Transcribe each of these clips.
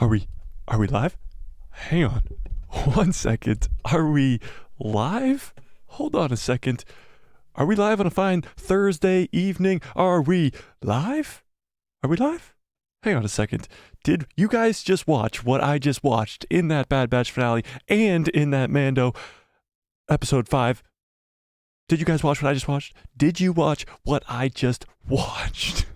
Are we live? Hang on. 1 second. Are we live? Hold on a second. Are we live on a fine Thursday evening? Are we live? Are we live? Hang on a second. Did you guys just watch what I just watched in that Bad Batch finale and in that Mando episode 5? Did you guys watch what I just watched? Did you watch what I just watched?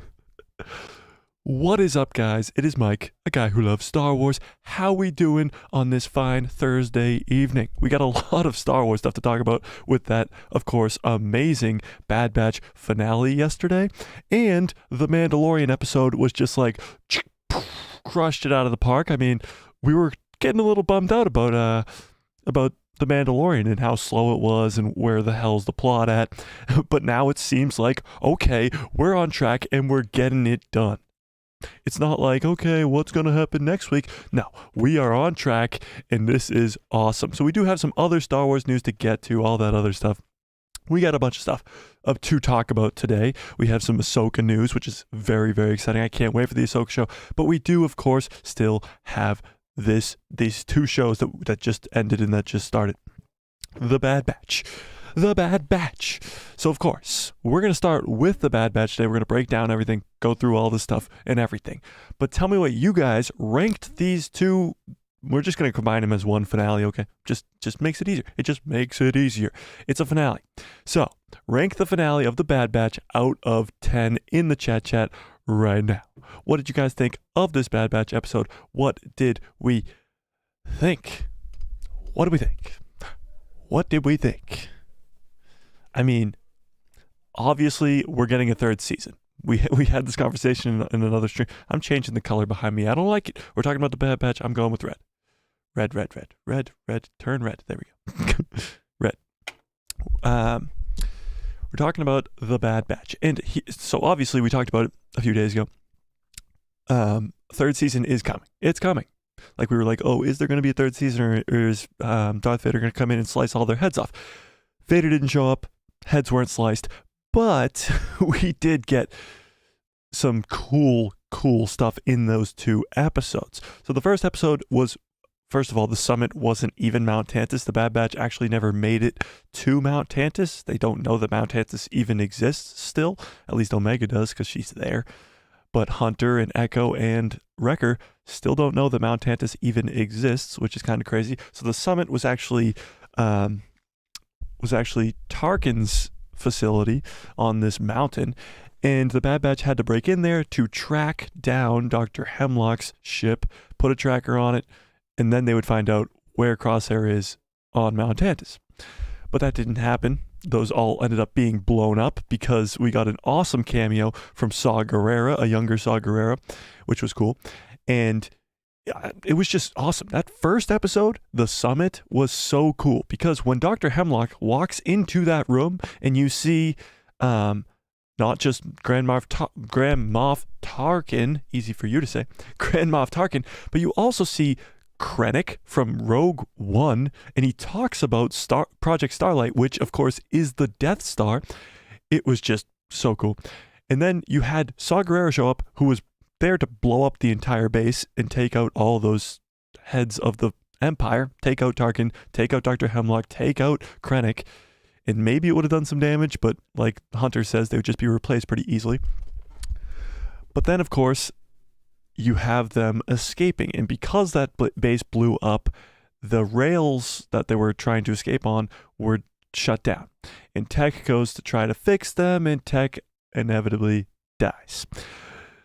What is up, guys? It is Mike, a guy who loves Star Wars. How we doing on this fine Thursday evening? We got a lot of Star Wars stuff to talk about with that, of course, amazing Bad Batch finale yesterday. And the Mandalorian episode was just like, crushed it out of the park. I mean, we were getting a little bummed out about the Mandalorian and how slow it was and where the hell's the plot at. But now it seems like, okay, we're on track and we're getting it done. It's not like, okay, what's going to happen next week? No, we are on track, and this is awesome. So we do have some other Star Wars news to get to, all that other stuff. We got a bunch of stuff to talk about today. We have some Ahsoka news, which is very, very exciting. I can't wait for the Ahsoka show. But we do, of course, still have these two shows that just ended and that just started. The Bad Batch. The Bad Batch. So, of course, we're going to start with The Bad Batch today. We're going to break down everything, go through all this stuff and everything. But tell me what you guys ranked these two. We're just going to combine them as one finale, okay? Just makes it easier. It just makes it easier. It's a finale. So, rank the finale of The Bad Batch out of 10 in the chat right now. What did you guys think of this Bad Batch episode? What did we think? What did we think? What did we think? I mean, obviously, we're getting a third season. We had this conversation in another stream. I'm changing the color behind me. I don't like it. We're talking about the Bad Batch. I'm going with red. Red. Turn red. There we go. Red. We're talking about the Bad Batch. And so obviously, we talked about it a few days ago. Third season is coming. It's coming. Like, we were like, oh, is there going to be a third season, or is Darth Vader going to come in and slice all their heads off? Vader didn't show up. Heads weren't sliced. But we did get some cool stuff in those two episodes. So the first episode was, first of all, the summit wasn't even Mount Tantus. The Bad Batch actually never made it to Mount Tantus. They don't know that Mount Tantus even exists still. At least Omega does, because she's there. But Hunter and Echo and Wrecker still don't know that Mount Tantus even exists, which is kind of crazy. So the summit was actually Tarkin's facility on this mountain, and the Bad Batch had to break in there to track down Dr. Hemlock's ship, put a tracker on it, and then they would find out where Crosshair is on Mount Tantus. But that didn't happen. Those all ended up being blown up because we got an awesome cameo from Saw Gerrera, a younger Saw Gerrera, which was cool. And it was just awesome. That first episode, the summit, was so cool because when Dr. Hemlock walks into that room and you see not just Grand Moff Tarkin, easy for you to say, Grand Moff Tarkin, but you also see Krennic from Rogue One, and he talks about Project Starlight, which of course is the Death Star. It was just so cool. And then you had Saw Gerrera show up, who was there to blow up the entire base and take out all those heads of the Empire, take out Tarkin, take out Dr. Hemlock, take out Krennic, and maybe it would have done some damage, but like Hunter says, they would just be replaced pretty easily. But then, of course, you have them escaping, and because that base blew up, the rails that they were trying to escape on were shut down, and Tech goes to try to fix them, and Tech inevitably dies.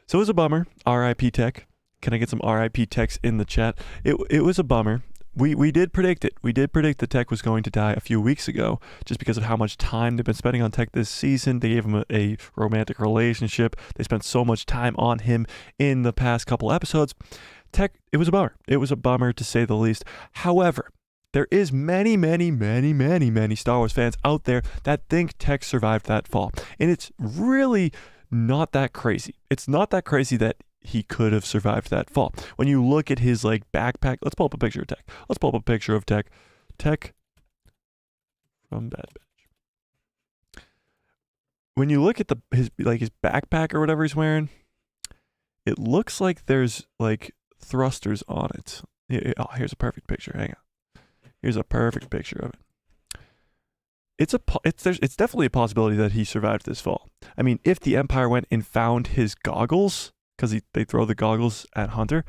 So it was a bummer. R.I.P. Tech. Can I get some R.I.P. Techs in the chat? It was a bummer. We did predict it. We did predict that Tech was going to die a few weeks ago just because of how much time they've been spending on Tech this season. They gave him a romantic relationship. They spent so much time on him in the past couple episodes. Tech, it was a bummer. It was a bummer to say the least. However, there is many Star Wars fans out there that think Tech survived that fall. And it's really not that crazy. It's not that crazy that he could have survived that fall. When you look at his like backpack, let's pull up a picture of Tech. Let's pull up a picture of Tech. Tech from Bad Batch. When you look at his backpack or whatever he's wearing, it looks like there's like thrusters on it. Oh, here's a perfect picture. Hang on. Here's a perfect picture of it. It's definitely a possibility that he survived this fall. I mean, if the Empire went and found his goggles, because they throw the goggles at Hunter,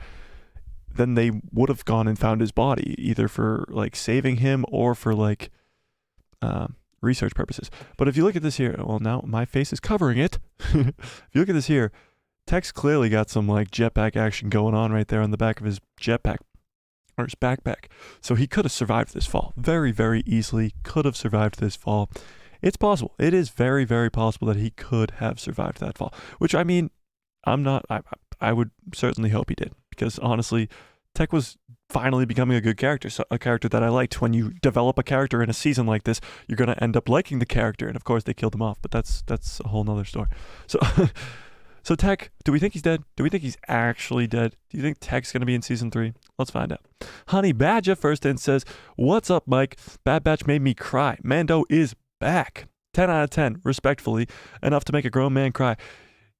then they would have gone and found his body, either for like saving him or for like research purposes. But if you look at this here, well, now my face is covering it. If you look at this here, Tech's clearly got some like jetpack action going on right there on the back of his jetpack or his backpack. So he could have survived this fall very, very easily. Could have survived this fall. It's possible. It is very, very possible that he could have survived that fall. Which, I mean, I would certainly hope he did, because honestly, Tech was finally becoming a good character, so a character that I liked. When you develop a character in a season like this, you're going to end up liking the character, and of course they killed him off, but that's a whole nother story. So so Tech, do we think he's dead? Do we think he's actually dead? Do you think Tech's going to be in season 3? Let's find out. Honey Badger first in says, "What's up, Mike? Bad Batch made me cry. Mando is back. 10 out of 10, respectfully. Enough to make a grown man cry."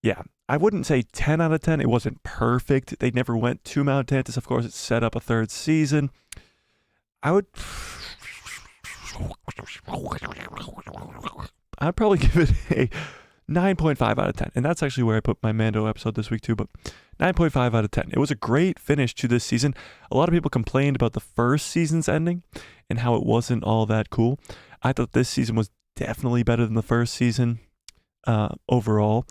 Yeah, I wouldn't say 10 out of 10. It wasn't perfect. They never went to Mount Tantus. Of course, it set up a 3rd season. I'd probably give it a 9.5 out of 10. And that's actually where I put my Mando episode this week too, but 9.5 out of 10. It was a great finish to this season. A lot of people complained about the first season's ending and how it wasn't all that cool. I thought this season was definitely better than the first season overall.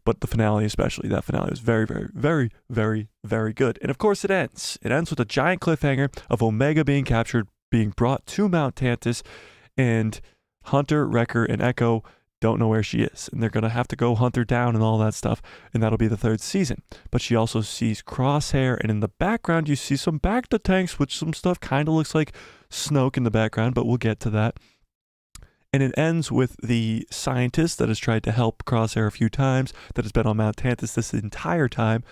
But the finale especially, that finale was very, very, very, very, very good. And of course it ends. It ends with a giant cliffhanger of Omega being captured, being brought to Mount Tantus, and Hunter, Wrecker, and Echo don't know where she is. And they're going to have to go hunt her down and all that stuff. And that'll be the 3rd season. But she also sees Crosshair, and in the background you see some Bacta tanks, which some stuff kind of looks like Snoke in the background, but we'll get to that. And it ends with the scientist that has tried to help Crosshair a few times, that has been on Mount Tantus this entire time,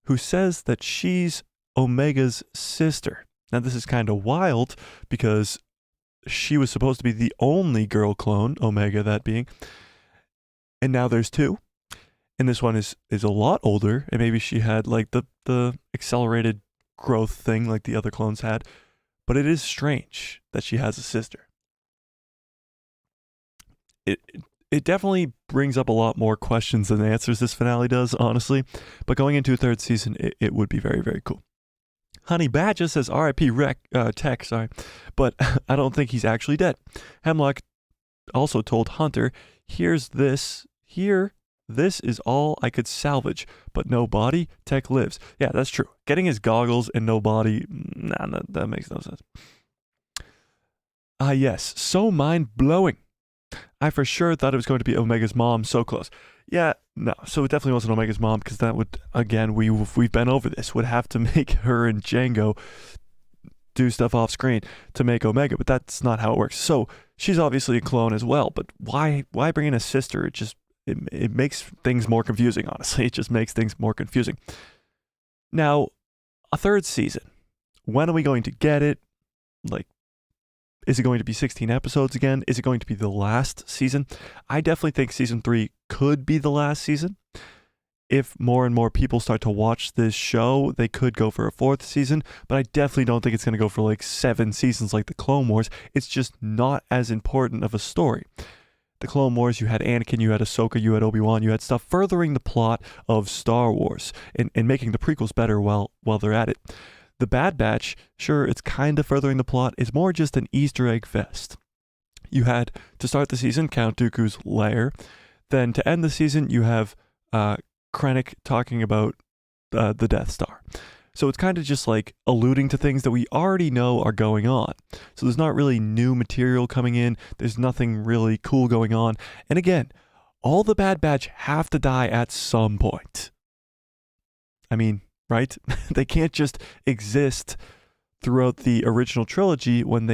who says that she's Omega's sister. Now, this is kind of wild, because she was supposed to be the only girl clone, Omega that being, and now there's 2. And this one is a lot older, and maybe she had like the accelerated growth thing like the other clones had. But it is strange that she has a sister. It definitely brings up a lot more questions than answers, this finale does, honestly. But going into a 3rd season, it would be very, very cool. Honey Badger says, "R.I.P. Tech, sorry. But I don't think he's actually dead." Hemlock also told Hunter, "Here's this. Here, this is all I could salvage. But no body, Tech lives." Yeah, that's true. Getting his goggles and no body, nah, that makes no sense. Yes, so mind-blowing. I for sure thought it was going to be Omega's mom, so close. Yeah, no, so it definitely wasn't Omega's mom, because that would, again, we've been over this, would have to make her and Django do stuff off screen to make Omega, but that's not how it works. So she's obviously a clone as well, but why bring in a sister? It makes things more confusing, honestly. It just makes things more confusing. Now, a 3rd season. When are we going to get it? Like, is it going to be 16 episodes again? Is it going to be the last season? I definitely think season 3 could be the last season. If more and more people start to watch this show, they could go for a 4th season, but I definitely don't think it's going to go for like 7 seasons like the Clone Wars. It's just not as important of a story. The Clone Wars, you had Anakin, you had Ahsoka, you had Obi-Wan, you had stuff furthering the plot of Star Wars and making the prequels better while they're at it. The Bad Batch, sure, it's kind of furthering the plot. It's more just an Easter egg fest. You had, to start the season, Count Dooku's lair. Then to end the season, you have Krennic talking about the Death Star. So it's kind of just like alluding to things that we already know are going on. So there's not really new material coming in. There's nothing really cool going on. And again, all the Bad Batch have to die at some point. I mean, right? They can't just exist throughout the original trilogy when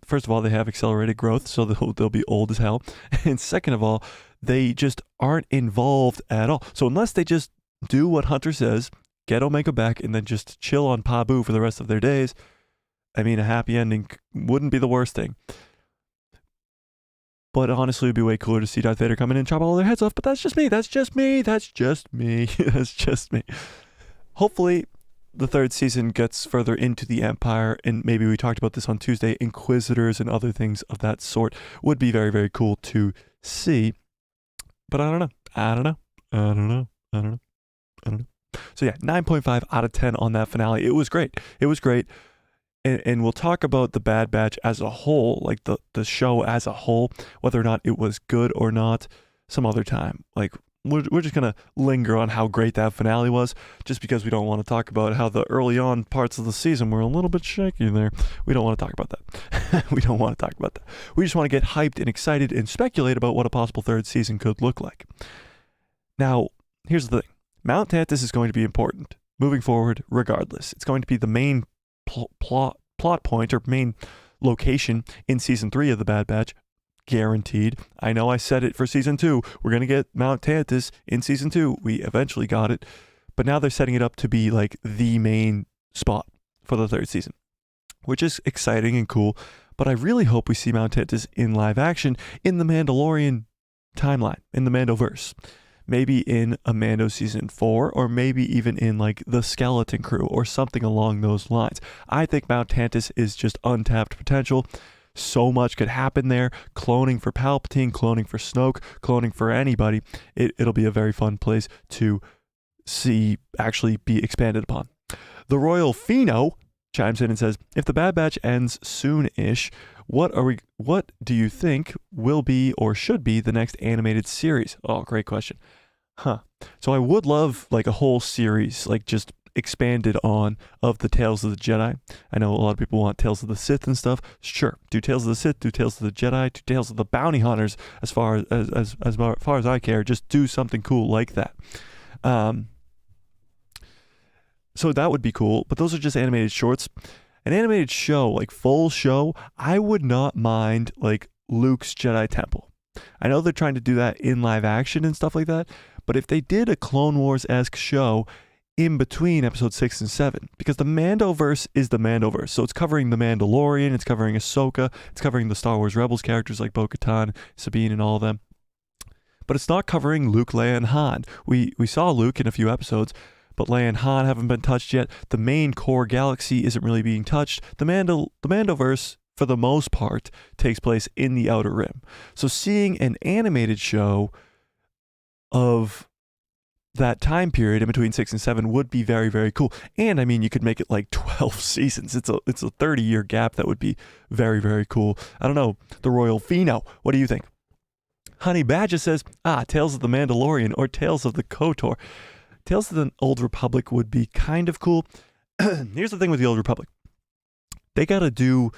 first of all, they have accelerated growth, so they'll be old as hell. And second of all, they just aren't involved at all. So unless they just do what Hunter says, get Omega back, and then just chill on Pabu for the rest of their days, I mean, a happy ending wouldn't be the worst thing. But honestly, it would be way cooler to see Darth Vader come in and chop all their heads off. But that's just me. That's just me. That's just me. That's just me. Hopefully, the third season gets further into the Empire, and maybe we talked about this on Tuesday, Inquisitors and other things of that sort would be very, very cool to see. But I don't know. So yeah, 9.5 out of 10 on that finale. It was great. And we'll talk about the Bad Batch as a whole, like the show as a whole, whether or not it was good or not, some other time. Like, we're just going to linger on how great that finale was, just because we don't want to talk about how the early on parts of the season were a little bit shaky there. We don't want to talk about that. We just want to get hyped and excited and speculate about what a possible third season could look like. Now, here's the thing. Mount Tantus is going to be important moving forward regardless. It's going to be the main plot point or main location in season 3 of the Bad Batch. Guaranteed. I know I said it for season 2. We're going to get Mount Tantus in season 2. We eventually got it. But now they're setting it up to be like the main spot for the third season, which is exciting and cool. But I really hope we see Mount Tantus in live action in the Mandalorian timeline, in the Mandoverse. Maybe in a Mando season 4, or maybe even in like the Skeleton Crew or something along those lines. I think Mount Tantus is just untapped potential. So much could happen there. Cloning for Palpatine, cloning for Snoke, cloning for anybody. It'll be a very fun place to see actually be expanded upon. The Royal Pheno chimes in and says, if the Bad Batch ends soon-ish, what do you think will be or should be the next animated series? Oh, great question. So I would love like a whole series, like just expanded on, of the Tales of the Jedi. I know a lot of people want Tales of the Sith and stuff. Sure, do Tales of the Sith, do Tales of the Jedi, do Tales of the Bounty Hunters. As far as I care, just do something cool like that. So that would be cool. But those are just animated shorts. An animated show, like full show, I would not mind like Luke's Jedi Temple. I know they're trying to do that in live action and stuff like that, but if they did a Clone Wars-esque show in between episode 6 and 7, because the Mandoverse is the Mandoverse, so it's covering the Mandalorian, it's covering Ahsoka, it's covering the Star Wars Rebels characters like Bo-Katan, Sabine, and all of them, but it's not covering Luke, Leia, and Han. We saw Luke in a few episodes, but Leia and Han haven't been touched yet. The main core galaxy isn't really being touched. The Mandoverse, for the most part, takes place in the Outer Rim. So seeing an animated show of that time period in between 6 and 7 would be very, very cool. And I mean, you could make it like 12 seasons. It's a 30-year gap. That would be very, very cool. I don't know. The Royal Pheno, what do you think? Honey Badger says, Tales of the Mandalorian or Tales of the KOTOR. Tales of the Old Republic would be kind of cool. Here's the thing with the Old Republic. They got to do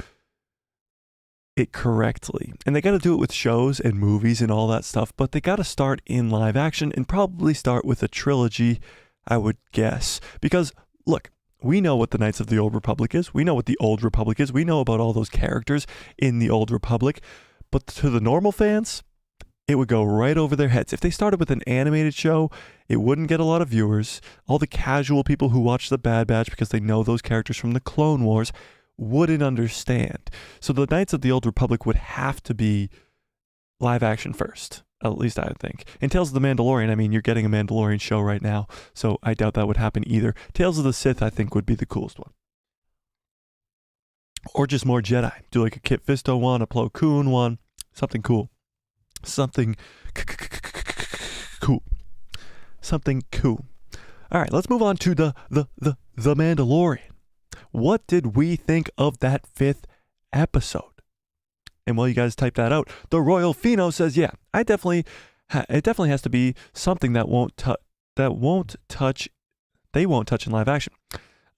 it correctly. And they got to do it with shows and movies and all that stuff, but they got to start in live action and probably start with a trilogy, I would guess. Because, look, we know what the Knights of the Old Republic is. We know what the Old Republic is. We know about all those characters in the Old Republic. But to the normal fans, it would go right over their heads. If they started with an animated show, it wouldn't get a lot of viewers. All the casual people who watch The Bad Batch because they know those characters from the Clone Wars wouldn't understand. So the Knights of the Old Republic would have to be live action first, at least I would think. In Tales of the Mandalorian, I mean, you're getting a Mandalorian show right now, so I doubt that would happen either. Tales of the Sith, I think, would be the coolest one. Or just more Jedi. Do like a Kit Fisto one, a Plo Koon one, something cool. Something cool. Something cool. All right, let's move on to the Mandalorian. What did we think of that 5th episode? And while you guys type that out, the Royal Pheno says, yeah, it definitely has to be something that they won't touch in live action.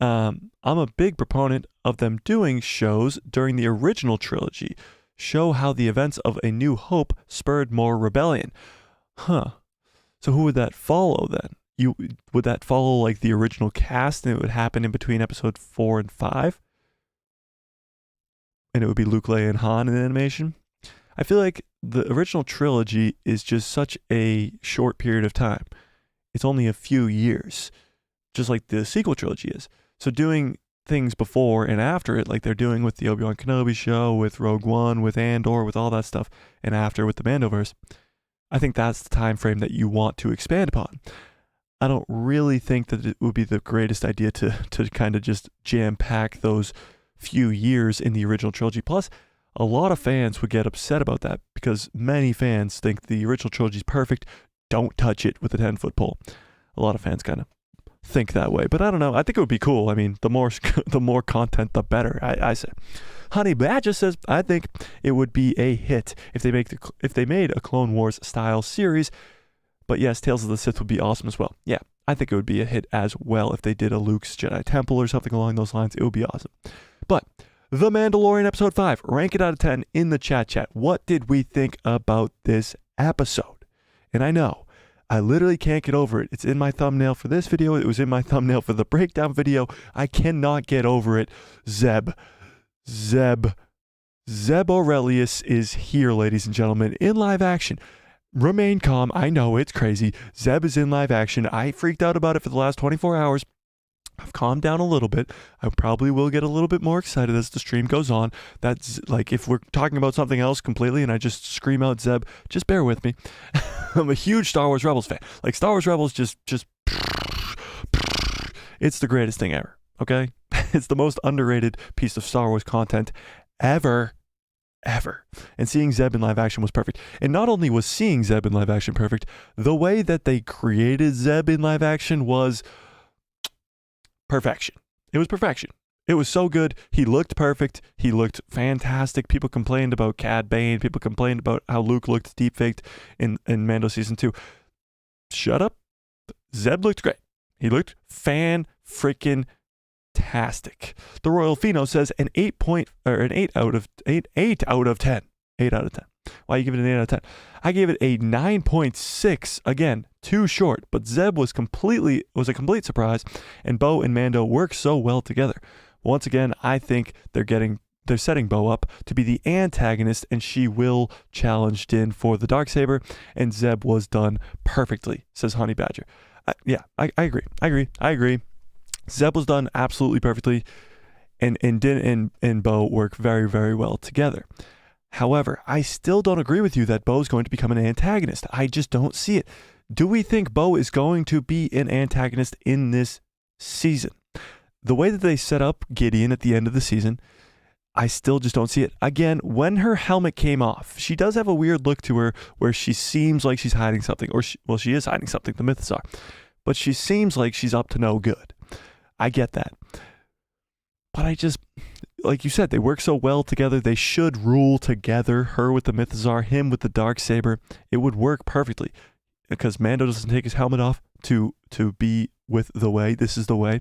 I'm a big proponent of them doing shows during the original trilogy. Show how the events of A New Hope spurred more rebellion. So who would that follow then? Would that follow like the original cast and it would happen in between episode 4 and 5? And it would be Luke, Leia, and Han in animation? I feel like the original trilogy is just such a short period of time. It's only a few years, just like the sequel trilogy is. So doing things before and after it, like they're doing with the Obi-Wan Kenobi show, with Rogue One, with Andor, with all that stuff, and after with the Mandoverse, I think that's the time frame that you want to expand upon. I don't really think that it would be the greatest idea to kind of just jam pack those few years in the original trilogy. Plus, a lot of fans would get upset about that because many fans think the original trilogy is perfect. Don't touch it with a 10-foot pole. A lot of fans kind of think that way, but I don't know. I think it would be cool. I mean, the more content, the better. I say. Honey Badger says, I think it would be a hit if they made a Clone Wars style series. But yes, Tales of the Sith would be awesome as well. Yeah, I think it would be a hit as well if they did a Luke's Jedi Temple or something along those lines. It would be awesome. But The Mandalorian Episode 5, rank it out of 10 in the chat. What did we think about this episode? And I know, I literally can't get over it. It's in my thumbnail for this video. It was in my thumbnail for the breakdown video. I cannot get over it. Zeb Aurelius is here, ladies and gentlemen, in live action. Remain calm. I know it's crazy. Zeb is in live action. I freaked out about it for the last 24 hours. I've calmed down a little bit. I probably will get a little bit more excited as the stream goes on. That's like if we're talking about something else completely and I just scream out Zeb, just bear with me. I'm a huge Star Wars Rebels fan. Like Star Wars Rebels just it's the greatest thing ever, okay? It's the most underrated piece of Star Wars content ever. And seeing Zeb in live action was perfect. And not only was seeing Zeb in live action perfect, the way that they created Zeb in live action was perfection. It was perfection. It was so good. He looked perfect. He looked fantastic. People complained about Cad Bane. People complained about how Luke looked deep-faked in Mando Season 2. Shut up. Zeb looked great. He looked fan-freaking-tastic. The Royal Pheno says an 8 out of 10. 8 out of 10. Why you give it an 8 out of 10? I gave it a 9.6. Again, too short, but Zeb was a complete surprise, and Bo and Mando work so well together. Once again, I think they're setting Bo up to be the antagonist, and she will challenge Din for the Darksaber, and Zeb was done perfectly, says Honey Badger. I agree. Zeb was done absolutely perfectly, and Din and Bo work very, very well together. However, I still don't agree with you that Bo is going to become an antagonist. I just don't see it. Do we think Bo is going to be an antagonist in this season? The way that they set up Gideon at the end of the season, I still just don't see it. Again, when her helmet came off, she does have a weird look to her where she seems like she's hiding something, she is hiding something, the myths are, but she seems like she's up to no good. I get that. But I just, like you said, they work so well together. They should rule together, her with the Mythazar, him with the Darksaber. It would work perfectly because Mando doesn't take his helmet off to be with the way. This is the way.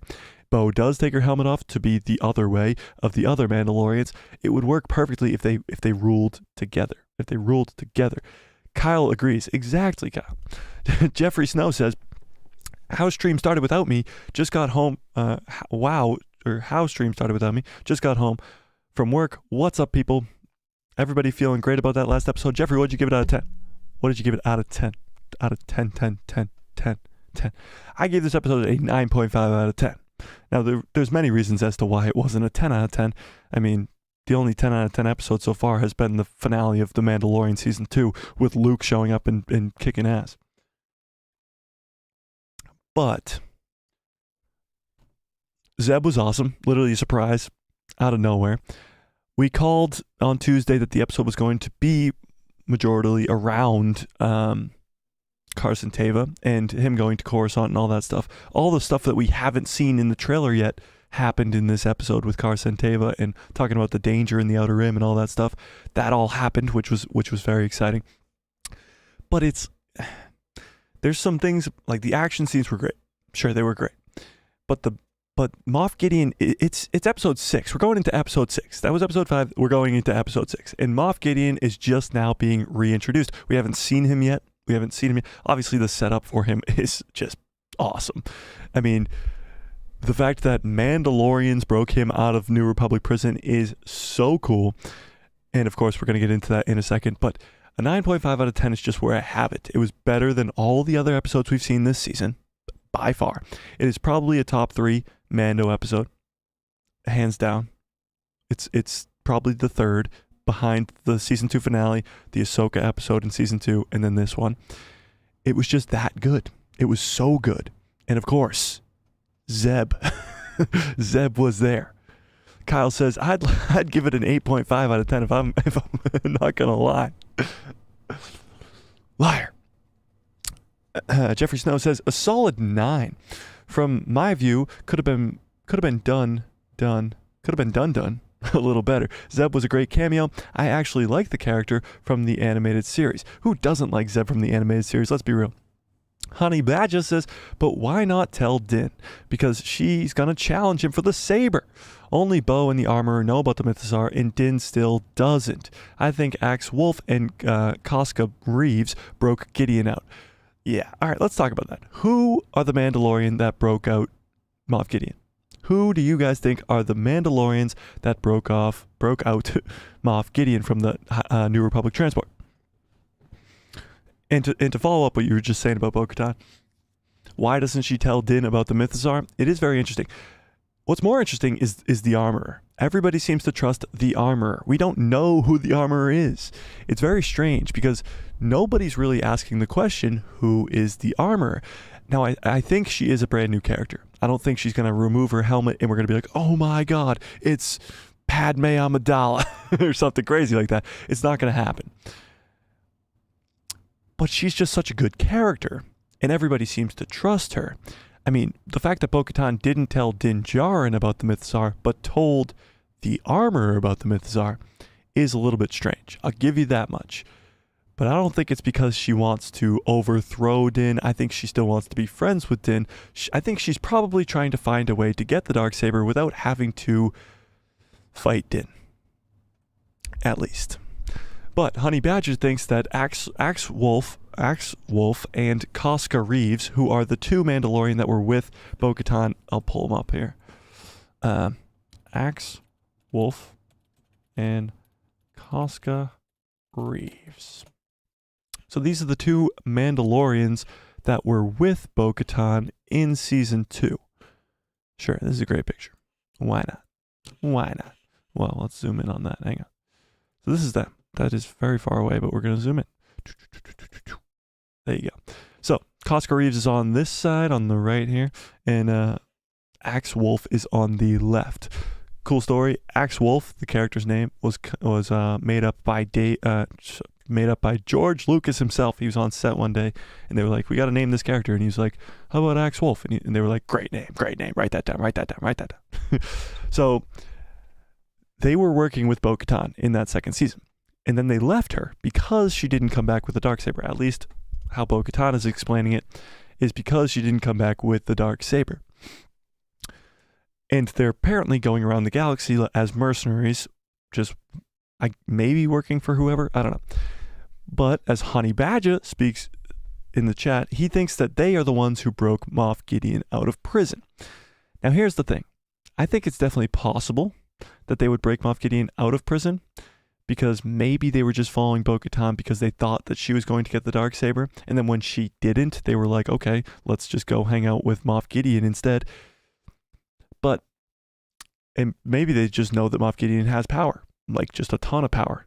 Bo does take her helmet off to be the other way of the other Mandalorians. It would work perfectly if they ruled together. Kyle agrees. Exactly, Kyle. Jeffrey Snow says, how stream started without me. Just got home. How stream started without me. Just got home from work. What's up, people? Everybody feeling great about that last episode? Jeffrey, what did you give it out of 10? What did you give it out of 10? Out of 10. I gave this episode a 9.5 out of 10. Now, there's many reasons as to why it wasn't a 10 out of 10. I mean, the only 10 out of 10 episode so far has been the finale of The Mandalorian Season 2 with Luke showing up and kicking ass. But Zeb was awesome. Literally a surprise out of nowhere. We called on Tuesday that the episode was going to be majority around Carson Teva and him going to Coruscant and all that stuff. All the stuff that we haven't seen in the trailer yet happened in this episode with Carson Teva and talking about the danger in the Outer Rim and all that stuff. That all happened, which was very exciting. But there's some things like the action scenes were great. Sure, they were great. But Moff Gideon, it's episode 6. We're going into episode 6. That was episode 5. We're going into episode 6. And Moff Gideon is just now being reintroduced. We haven't seen him yet. Obviously, the setup for him is just awesome. I mean, the fact that Mandalorians broke him out of New Republic prison is so cool. And of course, we're going to get into that in a second. But a 9.5 out of 10 is just where I have it. It was better than all the other episodes we've seen this season, by far. It is probably a top 3 Mando episode, hands down. It's probably the third behind the season 2 finale, the Ahsoka episode in season 2, and then this one. It was just that good. It was so good. And of course, Zeb. Zeb was there. Kyle says, I'd give it an 8.5 out of 10 if I'm not going to lie. Liar. Jeffrey Snow says, a solid 9. From my view, could have been done a little better. Zeb was a great cameo. I actually like the character from the animated series. Who doesn't like Zeb from the animated series? Let's be real. Honey Badger says, but why not tell Din? Because she's going to challenge him for the saber. Only Bo and the Armorer know about the Mythosaur, and Din still doesn't. I think Axe Wolf and Casca Reeves broke Gideon out. Yeah, all right, let's talk about that. Who are the Mandalorian that broke out Moff Gideon? Who do you guys think are the Mandalorians that broke out Moff Gideon from the New Republic transport? And to follow up what you were just saying about Bo-Katan, why doesn't she tell Din about the Mythosaur? It is very interesting. What's more interesting is the Armorer. Everybody seems to trust the Armorer. We don't know who the Armorer is. It's very strange because nobody's really asking the question, who is the Armorer? Now, I think she is a brand new character. I don't think she's going to remove her helmet and we're going to be like, oh my God, it's Padme Amidala or something crazy like that. It's not going to happen. But she's just such a good character, and everybody seems to trust her. I mean, the fact that Bo-Katan didn't tell Din Djarin about the Mythosaur, but told the Armorer about the Mythosaur, is a little bit strange. I'll give you that much. But I don't think it's because she wants to overthrow Din. I think she still wants to be friends with Din. I think she's probably trying to find a way to get the Darksaber without having to fight Din. At least. But Honey Badger thinks that Axe Wolf and Casca Reeves, who are the two Mandalorian that were with Bo-Katan, I'll pull them up here. Axe Wolf and Casca Reeves. So these are the two Mandalorians that were with Bo-Katan in season 2. Sure, this is a great picture. Why not? Why not? Well, let's zoom in on that. Hang on. So this is them. That is very far away, but we're going to zoom in. There you go. So Casca Reeves is on this side, on the right here, and Axe Wolf is on the left. Cool story. Axe Wolf, the character's name, was made up by George Lucas himself. He was on set one day, and they were like, "We got to name this character," and he was like, "How about Axe Wolf?" And they were like, "Great name, great name. Write that down. Write that down. Write that down." So they were working with Bo-Katan in that second season. And then they left her because she didn't come back with the Darksaber. At least how Bo-Katan is explaining it is because she didn't come back with the Darksaber. And they're apparently going around the galaxy as mercenaries, just maybe working for whoever, I don't know. But as Honey Badger speaks in the chat, he thinks that they are the ones who broke Moff Gideon out of prison. Now here's the thing. I think it's definitely possible that they would break Moff Gideon out of prison, because maybe they were just following Bo-Katan because they thought that she was going to get the Darksaber, and then when she didn't, they were like, okay, let's just go hang out with Moff Gideon instead. And maybe they just know that Moff Gideon has power, like just a ton of power,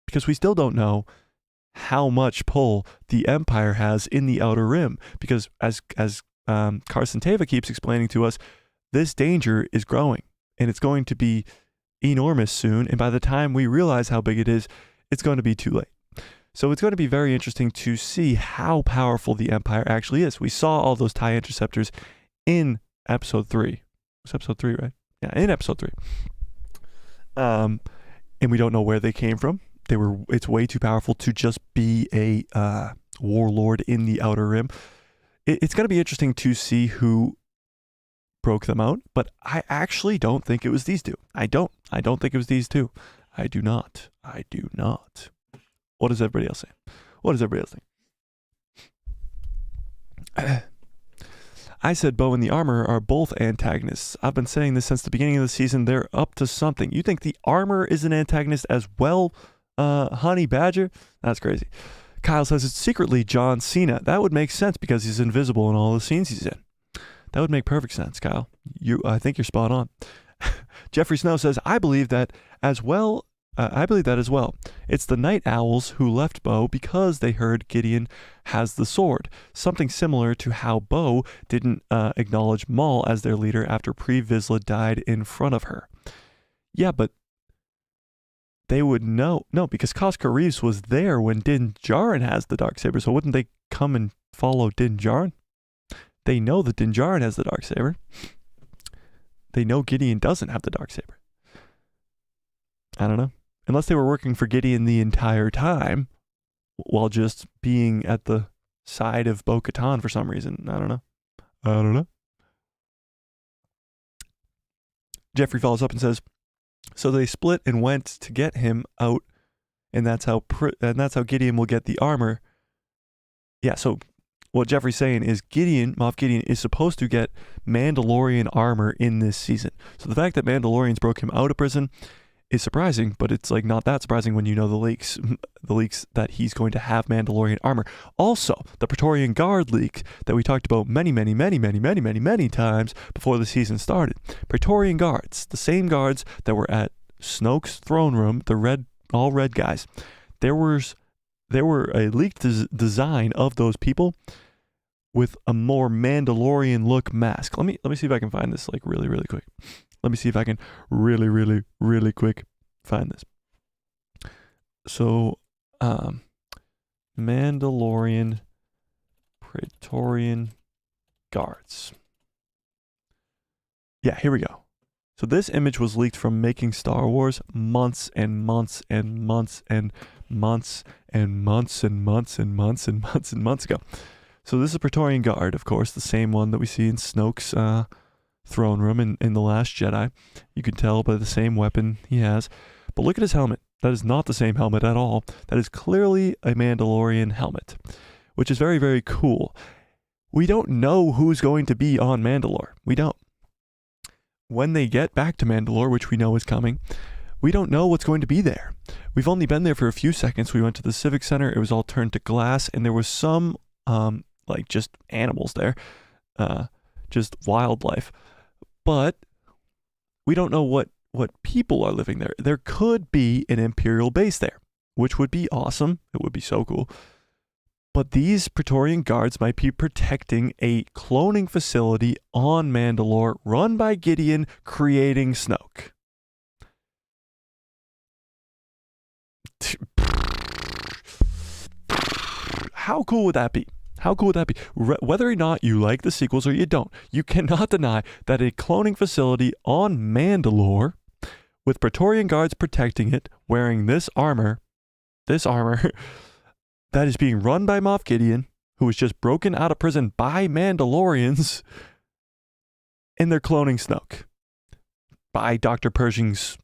because we still don't know how much pull the Empire has in the Outer Rim, because as Carson Teva keeps explaining to us, this danger is growing, and it's going to be enormous soon, and by the time we realize how big it is, it's going to be too late. So it's going to be very interesting to see how powerful the Empire actually is. We saw all those TIE interceptors in episode 3. It was episode 3, right? Yeah, in episode 3. And we don't know where they came from. It's way too powerful to just be a warlord in the Outer Rim. It's going to be interesting to see who broke them out, but I actually don't think it was these two. I don't think it was these two. I do not. What does everybody else say? What does everybody else think? I said Bo and the Armorer are both antagonists. I've been saying this since the beginning of the season. They're up to something. You think the Armorer is an antagonist as well, Honey Badger? That's crazy. Kyle says it's secretly John Cena. That would make sense because he's invisible in all the scenes he's in. That would make perfect sense, Kyle. I think you're spot on. Jeffrey Snow says, I believe that as well I believe that as well. It's the night owls who left Bo because they heard Gideon has the sword. Something similar to how Bo didn't acknowledge Maul as their leader after Pre Vizsla died in front of her. Yeah, but they would know. No, because Cosca Reeves was there when Din Djarin has the Darksaber, so wouldn't they come and follow Din Djarin? They know that Din Djarin has the Darksaber. They know Gideon doesn't have the Darksaber. I don't know. Unless they were working for Gideon the entire time while just being at the side of Bo-Katan for some reason. I don't know. Jeffrey follows up and says, so they split and went to get him out, and that's how Gideon will get the armor. Yeah, so what Jeffrey's saying is Moff Gideon is supposed to get Mandalorian armor in this season. So the fact that Mandalorians broke him out of prison is surprising, but it's like not that surprising when you know the leaks that he's going to have Mandalorian armor. Also, the Praetorian Guard leak that we talked about many times before the season started. Praetorian Guards, the same guards that were at Snoke's throne room, the all red guys. There were a leaked design of those people with a more Mandalorian look mask. Let me see if I can find this like really quick. Let me see if I can really quick find this. So, Mandalorian Praetorian Guards. Yeah, here we go. So this image was leaked from Making Star Wars months ago. So this is a Praetorian Guard, of course, the same one that we see in Snoke's throne room in The Last Jedi. You can tell by the same weapon he has. But look at his helmet. That is not the same helmet at all. That is clearly a Mandalorian helmet, which is very, very cool. We don't know who's going to be on Mandalore. We don't. When they get back to Mandalore, which we know is coming, we don't know what's going to be there. We've only been there for a few seconds. We went to the Civic Center. It was all turned to glass, and there was some like just animals there, just wildlife. But we don't know what people are living there. There could be an Imperial base there, which would be awesome. It would be so cool. But these Praetorian Guards might be protecting a cloning facility on Mandalore run by Gideon, creating Snoke. How cool would that be? How cool would that be? Whether or not you like the sequels or you don't, you cannot deny that a cloning facility on Mandalore with Praetorian Guards protecting it, wearing this armor that is being run by Moff Gideon, who was just broken out of prison by Mandalorians, and they're cloning Snoke by Dr. Pershing's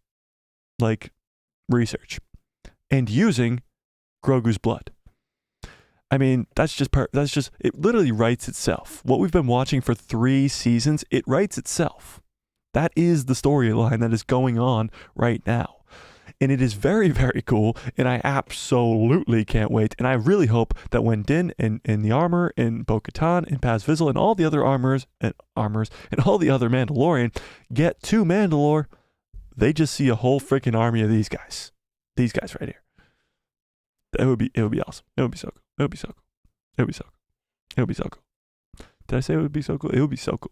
research and using Grogu's blood. I mean, it literally writes itself. What we've been watching for 3 seasons, it writes itself. That is the storyline that is going on right now. And it is very, very cool, and I absolutely can't wait. And I really hope that when Din and the armor and Bo-Katan and Paz Vizsla and all the other armors and all the other Mandalorian get to Mandalore, they just see a whole freaking army of these guys. These guys right here. It would be awesome. It would be so cool. It would be so cool. It would be so cool. It would be so cool. Did I say it would be so cool? It would be so cool.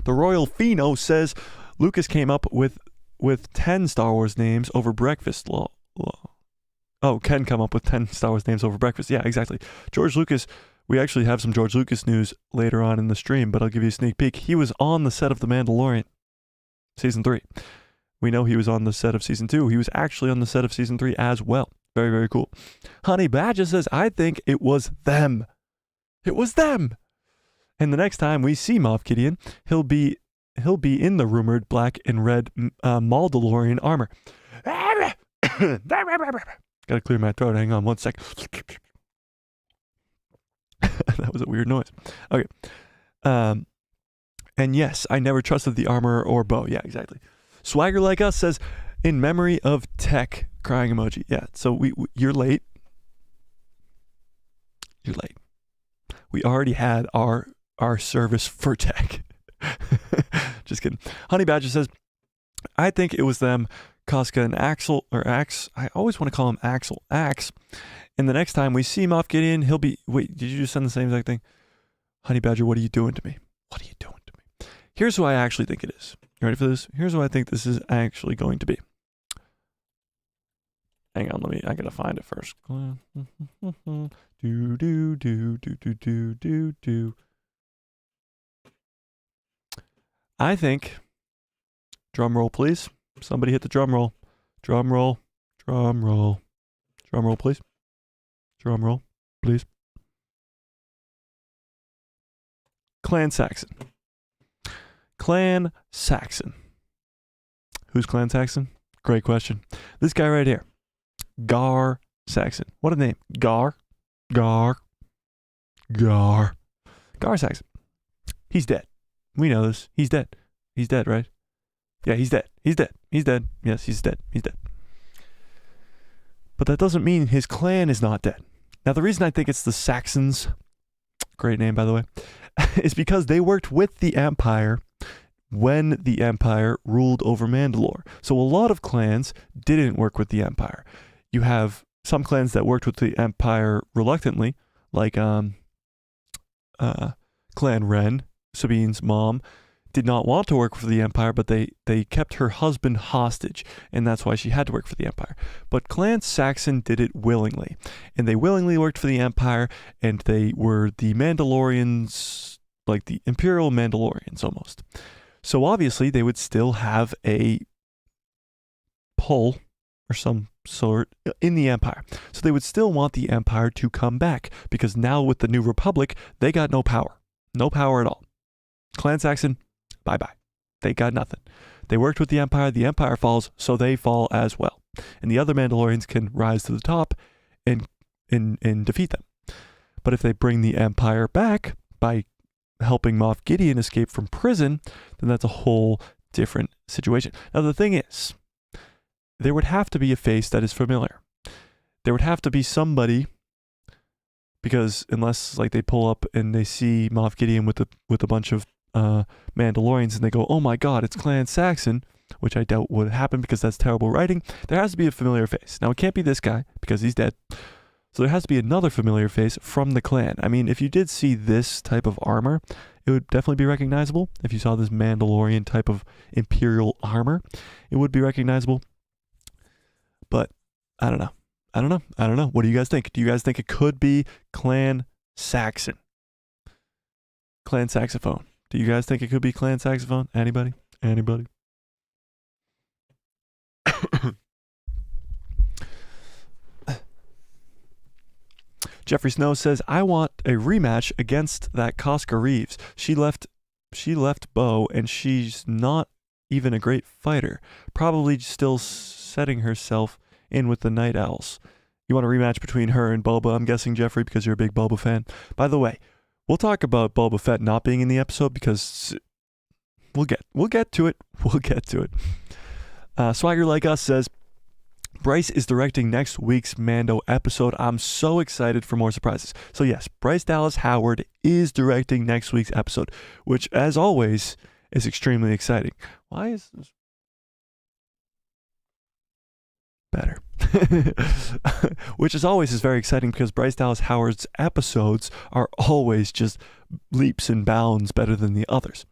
The Royal Pheno says Lucas came up with 10 Star Wars names over breakfast. Oh, can come up with 10 Star Wars names over breakfast. Yeah, exactly. George Lucas, we actually have some George Lucas news later on in the stream, but I'll give you a sneak peek. He was on the set of The Mandalorian, Season 3. We know he was on the set of Season 2. He was actually on the set of Season 3 as well. Very, very cool. Honey Badger says, I think it was them. It was them. And the next time we see Moff Gideon, he'll be in the rumored black and red Mandalorian armor. Gotta clear my throat. Hang on 1 second. That was a weird noise. Okay. And yes, I never trusted the armor or bow. Yeah, exactly. Swagger Like Us says, in memory of Tech, crying emoji. Yeah, so you're late. You're late. We already had our service for Tech. Just kidding. Honey Badger says, I think it was them Casca and Axel, or Axe. I always want to call him Axel. Axe. And the next time we see Moff Gideon, he'll be... Wait, did you just send the same exact thing? Honey Badger, what are you doing to me? What are you doing to me? Here's who I actually think it is. You ready for this? Here's who I think this is actually going to be. Hang on, I gotta find it first. I think, drum roll please. Somebody hit the drum roll. Drum roll. Drum roll. Drum roll please. Drum roll please. Clan Saxon. Clan Saxon. Who's Clan Saxon? Great question. This guy right here. Gar Saxon. What a name. Gar Saxon. He's dead. We know this. He's dead. He's dead, right? Yeah, he's dead. He's dead. He's dead. Yes, he's dead. He's dead. But that doesn't mean his clan is not dead. Now, the reason I think it's the Saxons, great name, by the way, is because they worked with the Empire when the Empire ruled over Mandalore. So a lot of clans didn't work with the Empire. You have some clans that worked with the Empire reluctantly, like Clan Ren, Sabine's mom, did not want to work for the Empire, but they kept her husband hostage, and that's why she had to work for the Empire. But Clan Saxon did it willingly, and they willingly worked for the Empire, and they were the Mandalorians, like the Imperial Mandalorians almost. So obviously they would still have a pull or some sort in the Empire. So they would still want the Empire to come back, because now with the New Republic, they got no power. No power at all. Clan Saxon, bye-bye. They got nothing. They worked with the Empire falls, so they fall as well. And the other Mandalorians can rise to the top and defeat them. But if they bring the Empire back by helping Moff Gideon escape from prison, then that's a whole different situation. Now the thing is, there would have to be a face that is familiar. There would have to be somebody, because unless like they pull up and they see Moff Gideon with a bunch of Mandalorians and they go, oh my god, it's Clan Saxon, which I doubt would happen because that's terrible writing, there has to be a familiar face. Now it can't be this guy because he's dead. So there has to be another familiar face from the clan. I mean, if you did see this type of armor, it would definitely be recognizable. If you saw this Mandalorian type of Imperial armor, it would be recognizable. But I don't know. I don't know. What do you guys think? Do you guys think it could be Clan Saxon? Clan Saxophone. Do you guys think it could be Clan Saxophone? Anybody? Jeffrey Snow says, I want a rematch against that Casca Reeves. She left Bo, and she's not even a great fighter. Probably still setting herself in with the Night Owls. You want a rematch between her and Boba, I'm guessing, Jeffrey, because you're a big Boba fan. By the way, we'll talk about Boba Fett not being in the episode because we'll get to it. We'll get to it. Swagger Like Us says, Bryce is directing next week's Mando episode. I'm so excited for more surprises. So yes, Bryce Dallas Howard is directing next week's episode, which as always is extremely exciting. Why is this better? Which as always is very exciting because Bryce Dallas Howard's episodes are always just leaps and bounds better than the others.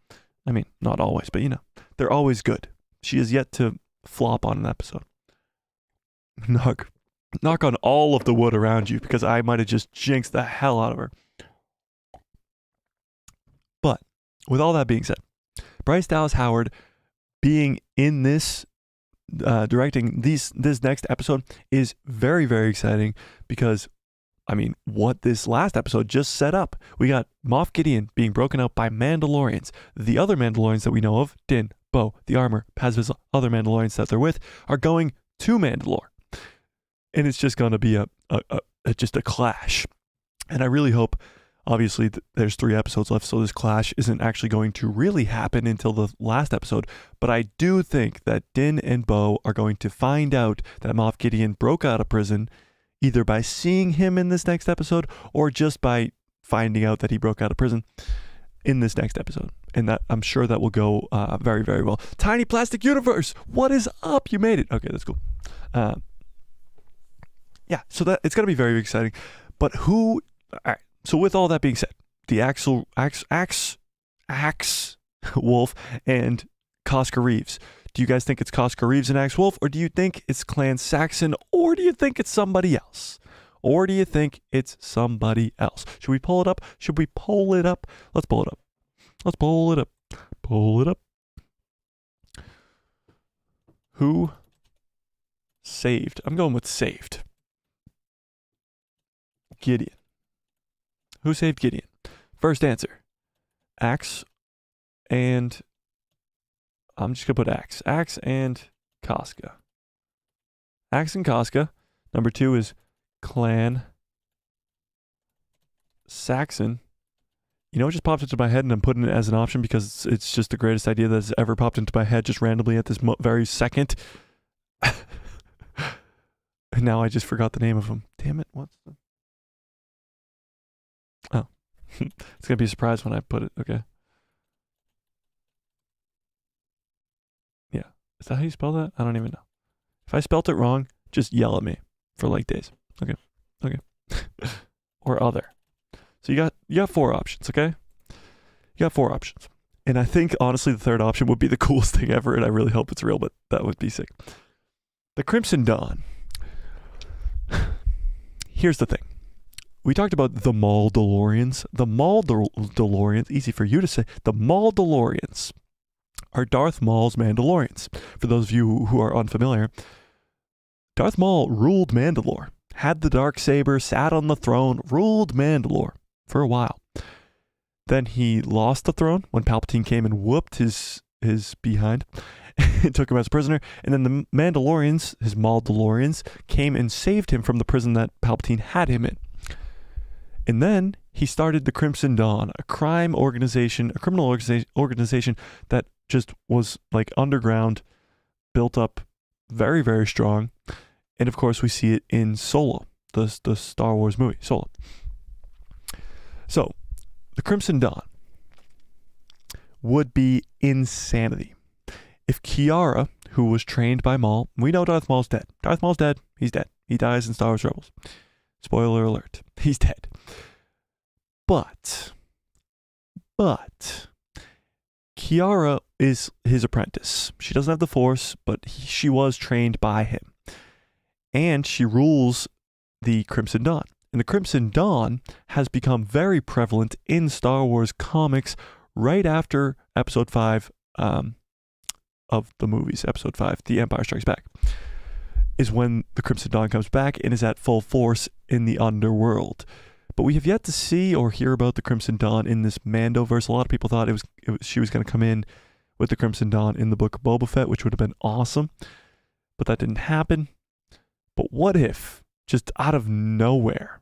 I mean, not always, but you know, they're always good. She has yet to flop on an episode. Knock on all of the wood around you because I might have just jinxed the hell out of her. But with all that being said, Bryce Dallas Howard being in this directing this next episode is very, very exciting because, I mean, what this last episode just set up. We got Moff Gideon being broken out by Mandalorians. The other Mandalorians that we know of, Din, Bo, the Armor, Paz, other Mandalorians that they're with, are going to Mandalore. And it's just going to be just a clash. And I really hope, obviously, there's 3 episodes left, so this clash isn't actually going to really happen until the last episode. But I do think that Din and Bo are going to find out that Moff Gideon broke out of prison, either by seeing him in this next episode or just by finding out that he broke out of prison. in this next episode. And that I'm sure that will go very, very well. Tiny Plastic Universe, what is up? You made it. Okay, that's cool. Yeah, so that it's going to be very exciting. But who... All right, so with all that being said, the Axe Wolf and Cosca Reeves. Do you guys think it's Cosca Reeves and Axe Wolf, or do you think it's Clan Saxon, or do you think it's somebody else? Or do you think it's somebody else? Should we pull it up? Should we pull it up? Let's pull it up. Let's pull it up. Pull it up. Who saved? I'm going with saved. Gideon. Who saved Gideon? First answer. Axe and... I'm just going to put Axe. Axe and Cosca. Axe and Cosca. Number 2 is Clan Saxon. You know what just popped into my head, and I'm putting it as an option because it's just the greatest idea that's ever popped into my head just randomly at this very second. And now I just forgot the name of him. Damn it. What's the... Oh. It's going to be a surprise when I put it. Okay. Is that how you spell that? I don't even know. If I spelt it wrong, just yell at me for like days. Okay. Or other. So you got 4 options, okay? You got 4 options. And I think, honestly, the third option would be the coolest thing ever, and I really hope it's real, but that would be sick. The Crimson Dawn. Here's the thing. We talked about the Mandalorians. The Mandalorians, easy for you to say, the Mandalorians are Darth Maul's Mandalorians. For those of you who are unfamiliar, Darth Maul ruled Mandalore, had the Darksaber, sat on the throne, ruled Mandalore for a while. Then he lost the throne when Palpatine came and whooped his behind and took him as a prisoner. And then the Mandalorians, his Mandalorians, came and saved him from the prison that Palpatine had him in. And then he started the Crimson Dawn, a criminal organization that just was like underground, built up very, very strong. And of course we see it in Solo, the Star Wars movie, Solo. So, the Crimson Dawn would be insanity. If Kiara, who was trained by Maul, we know Darth Maul's dead. Darth Maul's dead. He's dead. He dies in Star Wars Rebels. Spoiler alert. He's dead. But Kiara is his apprentice. She doesn't have the Force, but she was trained by him. And she rules the Crimson Dawn. And the Crimson Dawn has become very prevalent in Star Wars comics right after Episode 5 of the movies. Episode 5, The Empire Strikes Back, is when the Crimson Dawn comes back and is at full force in the underworld. But we have yet to see or hear about the Crimson Dawn in this Mandoverse. A lot of people thought she was going to come in with the Crimson Dawn in the book of Boba Fett, which would have been awesome. But that didn't happen. But what if, just out of nowhere,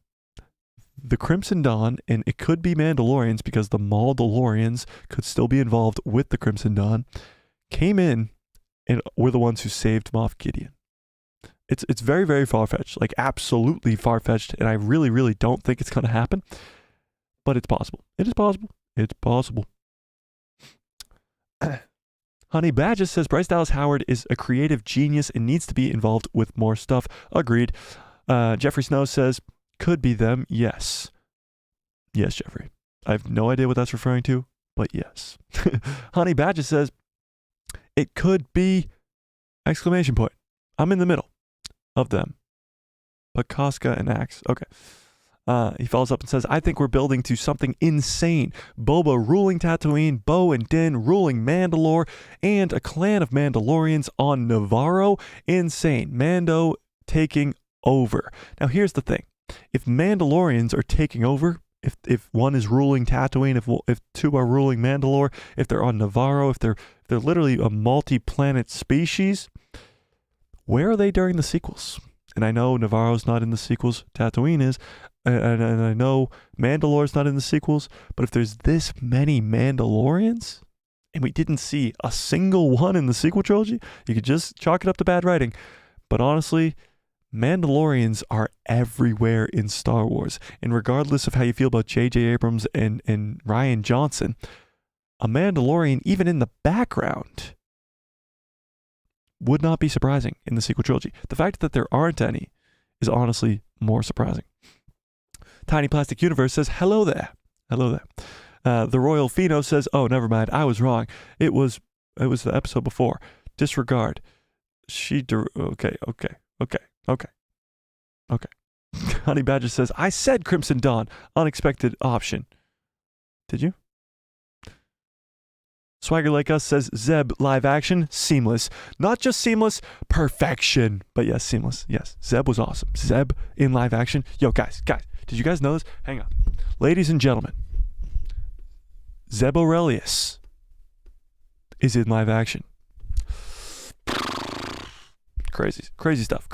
the Crimson Dawn, and it could be Mandalorians because the Mandalorians could still be involved with the Crimson Dawn, came in and were the ones who saved Moff Gideon? It's very, very far-fetched, like absolutely far-fetched, and I really, really don't think it's going to happen, but it's possible. It is possible. It's possible. Honey Badges says Bryce Dallas Howard is a creative genius and needs to be involved with more stuff. Agreed. Jeffrey Snow says, could be them. Yes. Yes, Jeffrey. I have no idea what that's referring to, but yes. Honey Badges says, it could be, exclamation point. I'm in the middle of them. But Cosca and Axe. Okay. He follows up and says, I think we're building to something insane. Boba ruling Tatooine, Bo and Din ruling Mandalore, and a clan of Mandalorians on Navarro. Insane. Mando taking over. Now here's the thing. If Mandalorians are taking over, if one is ruling Tatooine, if 2 are ruling Mandalore, if they're on Navarro, if they're literally a multi-planet species, where are they during the sequels? And I know Navarro's not in the sequels, Tatooine is, and I know Mandalore's not in the sequels, but if there's this many Mandalorians, and we didn't see a single one in the sequel trilogy, you could just chalk it up to bad writing. But honestly, Mandalorians are everywhere in Star Wars. And regardless of how you feel about J.J. Abrams and Rian Johnson, a Mandalorian, even in the background, would not be surprising in the sequel trilogy. The fact that there aren't any is honestly more surprising. Tiny Plastic Universe says, hello there. Hello there. The Royal Pheno says, oh, never mind. I was wrong. It was the episode before. Disregard. Okay. Honey Badger says, I said Crimson Dawn. Unexpected option. Did you? Swagger Like Us says, Zeb live action, seamless. Not just seamless, perfection. But yes, seamless. Yes, Zeb was awesome. Zeb in live action. Yo, guys, did you guys know this? Hang on. Ladies and gentlemen, Zeb Aurelius is in live action. Crazy stuff.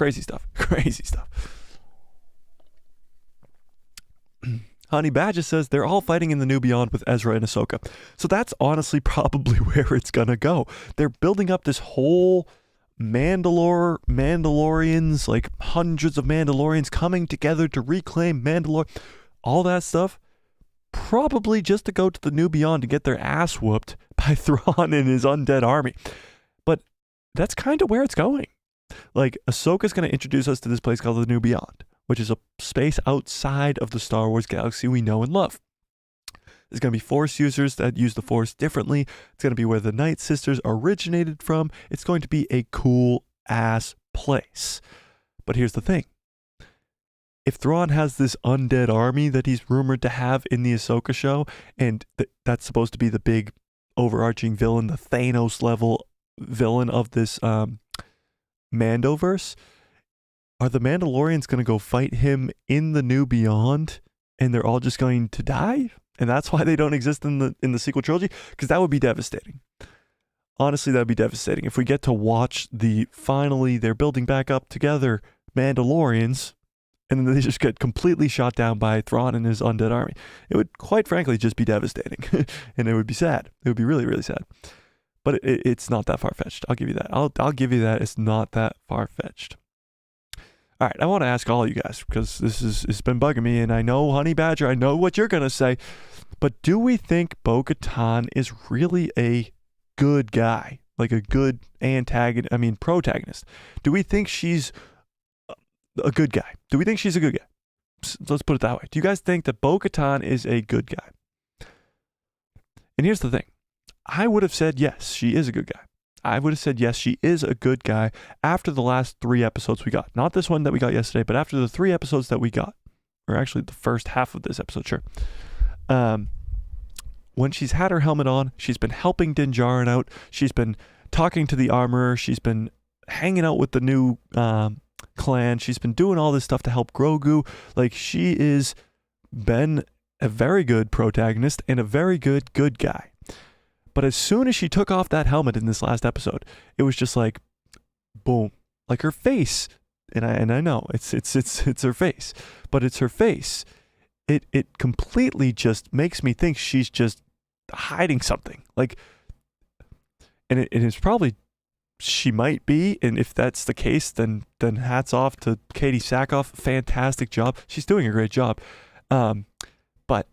Honey Badger says they're all fighting in the New Beyond with Ezra and Ahsoka. So that's honestly probably where it's gonna go. They're building up this whole Mandalorians, like hundreds of Mandalorians coming together to reclaim Mandalore. All that stuff, probably just to go to the New Beyond to get their ass whooped by Thrawn and his undead army. But that's kind of where it's going. Like, Ahsoka's going to introduce us to this place called the New Beyond, which is a space outside of the Star Wars galaxy we know and love. There's going to be Force users that use the Force differently. It's going to be where the Night Sisters originated from. It's going to be a cool-ass place. But here's the thing. If Thrawn has this undead army that he's rumored to have in the Ahsoka show, and that's supposed to be the big overarching villain, the Thanos-level villain of this Mandoverse, are the Mandalorians going to go fight him in the New Beyond and they're all just going to die? And that's why they don't exist in the sequel trilogy? Because that would be devastating. Honestly, that would be devastating. If we get to watch finally they're building back up together Mandalorians and then they just get completely shot down by Thrawn and his undead army, it would quite frankly just be devastating. And it would be sad. It would be really, really sad. But it's not that far-fetched. I'll give you that. I'll give you that. It's not that far-fetched. All right, I want to ask all you guys, because it's been bugging me, and I know, Honey Badger, I know what you're going to say, but do we think Bo-Katan is really a good guy? Like a good protagonist? Do we think she's a good guy? Do we think she's a good guy? Let's put it that way. Do you guys think that Bo-Katan is a good guy? And here's the thing. I would have said yes, she is a good guy. I would have said yes, she is a good guy after the last 3 episodes we got. Not this one that we got yesterday, but after the 3 episodes that we got. Or actually the first half of this episode, sure. When she's had her helmet on, she's been helping Din Djarin out. She's been talking to the armorer. She's been hanging out with the new clan. She's been doing all this stuff to help Grogu. Like, she is been a very good protagonist and a very good guy. But as soon as she took off that helmet in this last episode, it was just like, boom, like her face. And I know it's her face, but it's her face. It completely just makes me think she's just hiding something. Like, and it is probably, she might be. And if that's the case, then hats off to Katie Sackhoff. Fantastic job. She's doing a great job. But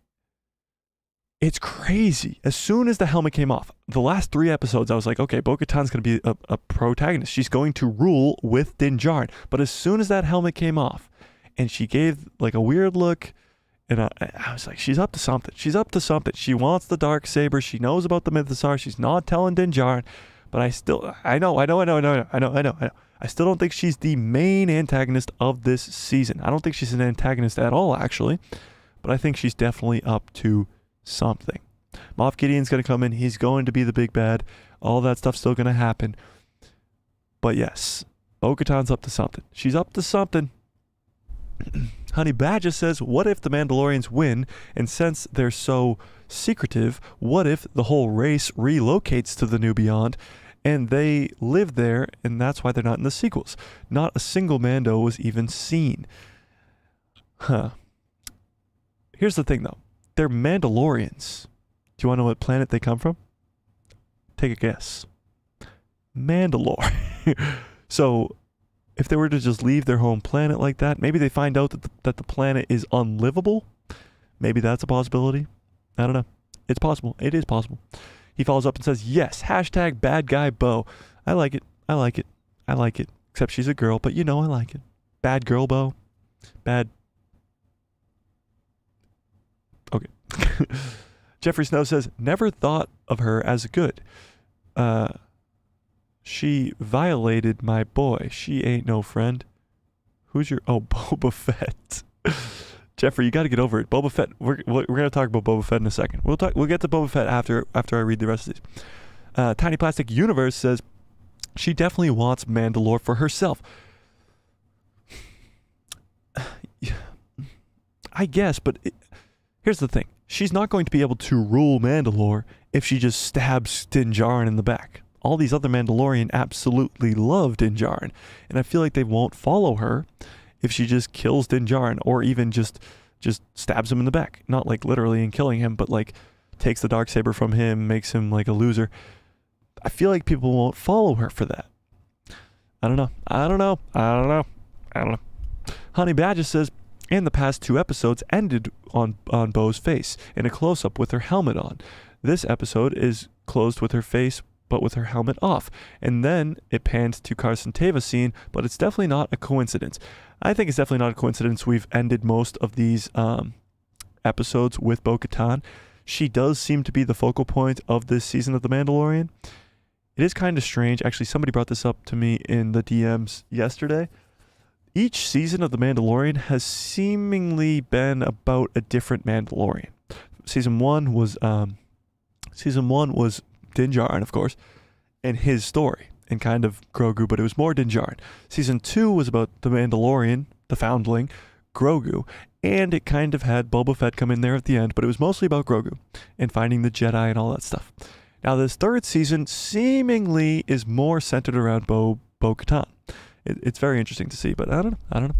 it's crazy. As soon as the helmet came off, the last 3 episodes, I was like, okay, Bo-Katan's going to be a protagonist. She's going to rule with Din Djarin. But as soon as that helmet came off, and she gave like a weird look, and I was like, she's up to something. She's up to something. She wants the Darksaber. She knows about the Mythosaur. She's not telling Din Djarin. But I know. I still don't think she's the main antagonist of this season. I don't think she's an antagonist at all, actually. But I think she's definitely up to something. Moff Gideon's going to come in. He's going to be the big bad. All that stuff's still going to happen. But yes, Bo-Katan's up to something. She's up to something. Honey Badger says, what if the Mandalorians win? And since they're so secretive, what if the whole race relocates to the New Beyond and they live there, and that's why they're not in the sequels? Not a single Mando was even seen. Here's the thing, though. They're Mandalorians. Do you want to know what planet they come from? Take a guess. Mandalore. So, if they were to just leave their home planet like that, maybe they find out that the planet is unlivable. Maybe that's a possibility. I don't know. It's possible. It is possible. He follows up and says, yes, hashtag bad guy Bo. I like it. I like it. I like it. Except she's a girl, but you know I like it. Bad girl Bo. Bad. Okay. Jeffrey Snow says, never thought of her as good. She violated my boy. She ain't no friend. Who's your... Oh, Boba Fett. Jeffrey, you got to get over it. Boba Fett. We're going to talk about Boba Fett in a second. We'll get to Boba Fett after I read the rest of these. Tiny Plastic Universe says she definitely wants Mandalore for herself. I guess, but here's the thing. She's not going to be able to rule Mandalore if she just stabs Din Djarin in the back. All these other Mandalorian absolutely love Din Djarin, and I feel like they won't follow her if she just kills Din Djarin, or even just stabs him in the back. Not like literally in killing him, but like takes the Darksaber from him, makes him like a loser. I feel like people won't follow her for that. I don't know. Honey Badger says, and the past 2 episodes ended on Bo's face in a close-up with her helmet on. This episode is closed with her face but with her helmet off. And then it panned to Carson Teva's scene, but it's definitely not a coincidence. I think it's definitely not a coincidence we've ended most of these episodes with Bo-Katan. She does seem to be the focal point of this season of The Mandalorian. It is kind of strange. Actually, somebody brought this up to me in the DMs yesterday. Each season of The Mandalorian has seemingly been about a different Mandalorian. Season one was Din Djarin, of course, and his story, and kind of Grogu, but it was more Din Djarin. Season 2 was about the Mandalorian, the foundling, Grogu, and it kind of had Boba Fett come in there at the end, but it was mostly about Grogu and finding the Jedi and all that stuff. Now, this 3rd season seemingly is more centered around Bo-Katan. It's very interesting to see, but I don't know.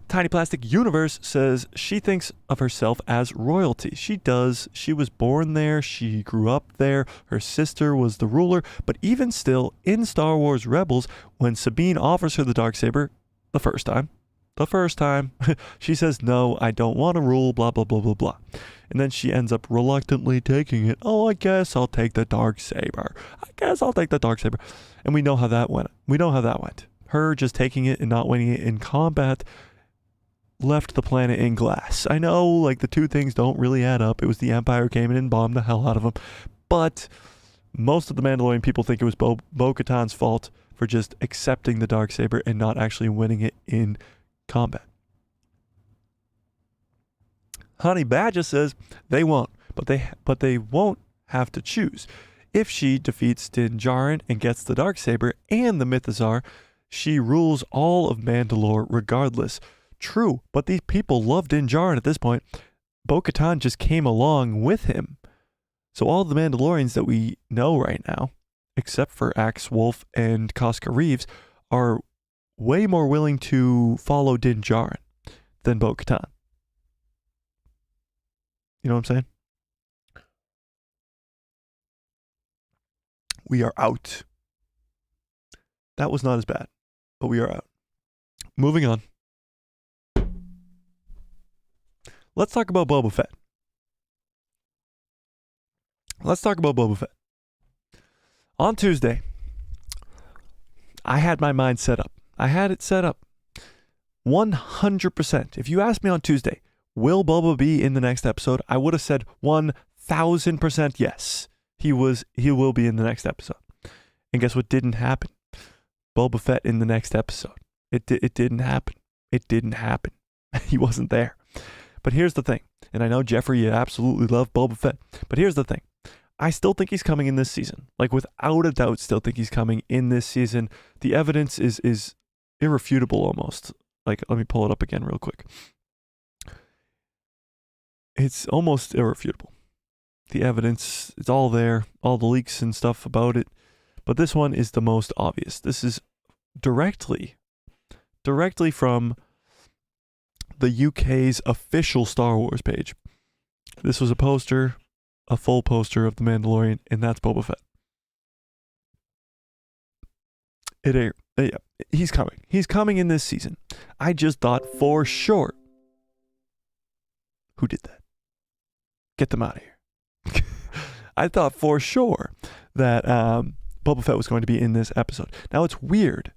Tiny Plastic Universe says she thinks of herself as royalty. She does. She was born there. She grew up there. Her sister was the ruler. But even still, in Star Wars Rebels, when Sabine offers her the Darksaber the first time, she says, no, I don't want to rule, blah, blah, blah, blah, blah. And then she ends up reluctantly taking it. Oh, I guess I'll take the Darksaber. And we know how that went. Her just taking it and not winning it in combat left the planet in glass. I know, like, the two things don't really add up. It was the Empire came in and bombed the hell out of them. But most of the Mandalorian people think it was Bo-Katan's fault for just accepting the Darksaber and not actually winning it in combat. Honey Badger says they won't, but they won't have to choose. If she defeats Din Djarin and gets the Darksaber and the Mythosar, she rules all of Mandalore regardless. True, but these people love Din Djarin at this point. Bo-Katan just came along with him. So all the Mandalorians that we know right now, except for Axe Wolf and Koska Reeves, are way more willing to follow Din Djarin than Bo-Katan. You know what I'm saying? We are out. That was not as bad, but we are out. Moving on. Let's talk about Boba Fett. On Tuesday, I had my mind set up. I had it set up 100%. If you asked me on Tuesday, will Boba be in the next episode? I would have said 1,000% yes. He will be in the next episode. And guess what didn't happen? Boba Fett in the next episode. It didn't happen. It didn't happen. He wasn't there. But here's the thing, and I know, Jeffrey, you absolutely love Boba Fett, but here's the thing. I still think he's coming in this season. Like, without a doubt, still think he's coming in this season. The evidence is irrefutable almost. Like, let me pull it up again real quick. It's almost irrefutable. The evidence, it's all there, all the leaks and stuff about it. But this one is the most obvious. This is directly from the UK's official Star Wars page. This was a poster, a full poster of The Mandalorian, and that's Boba Fett. It Yeah, he's coming. He's coming in this season. I just thought for sure. Who did that? Get them out of here. I thought for sure that Boba Fett was going to be in this episode. Now it's weird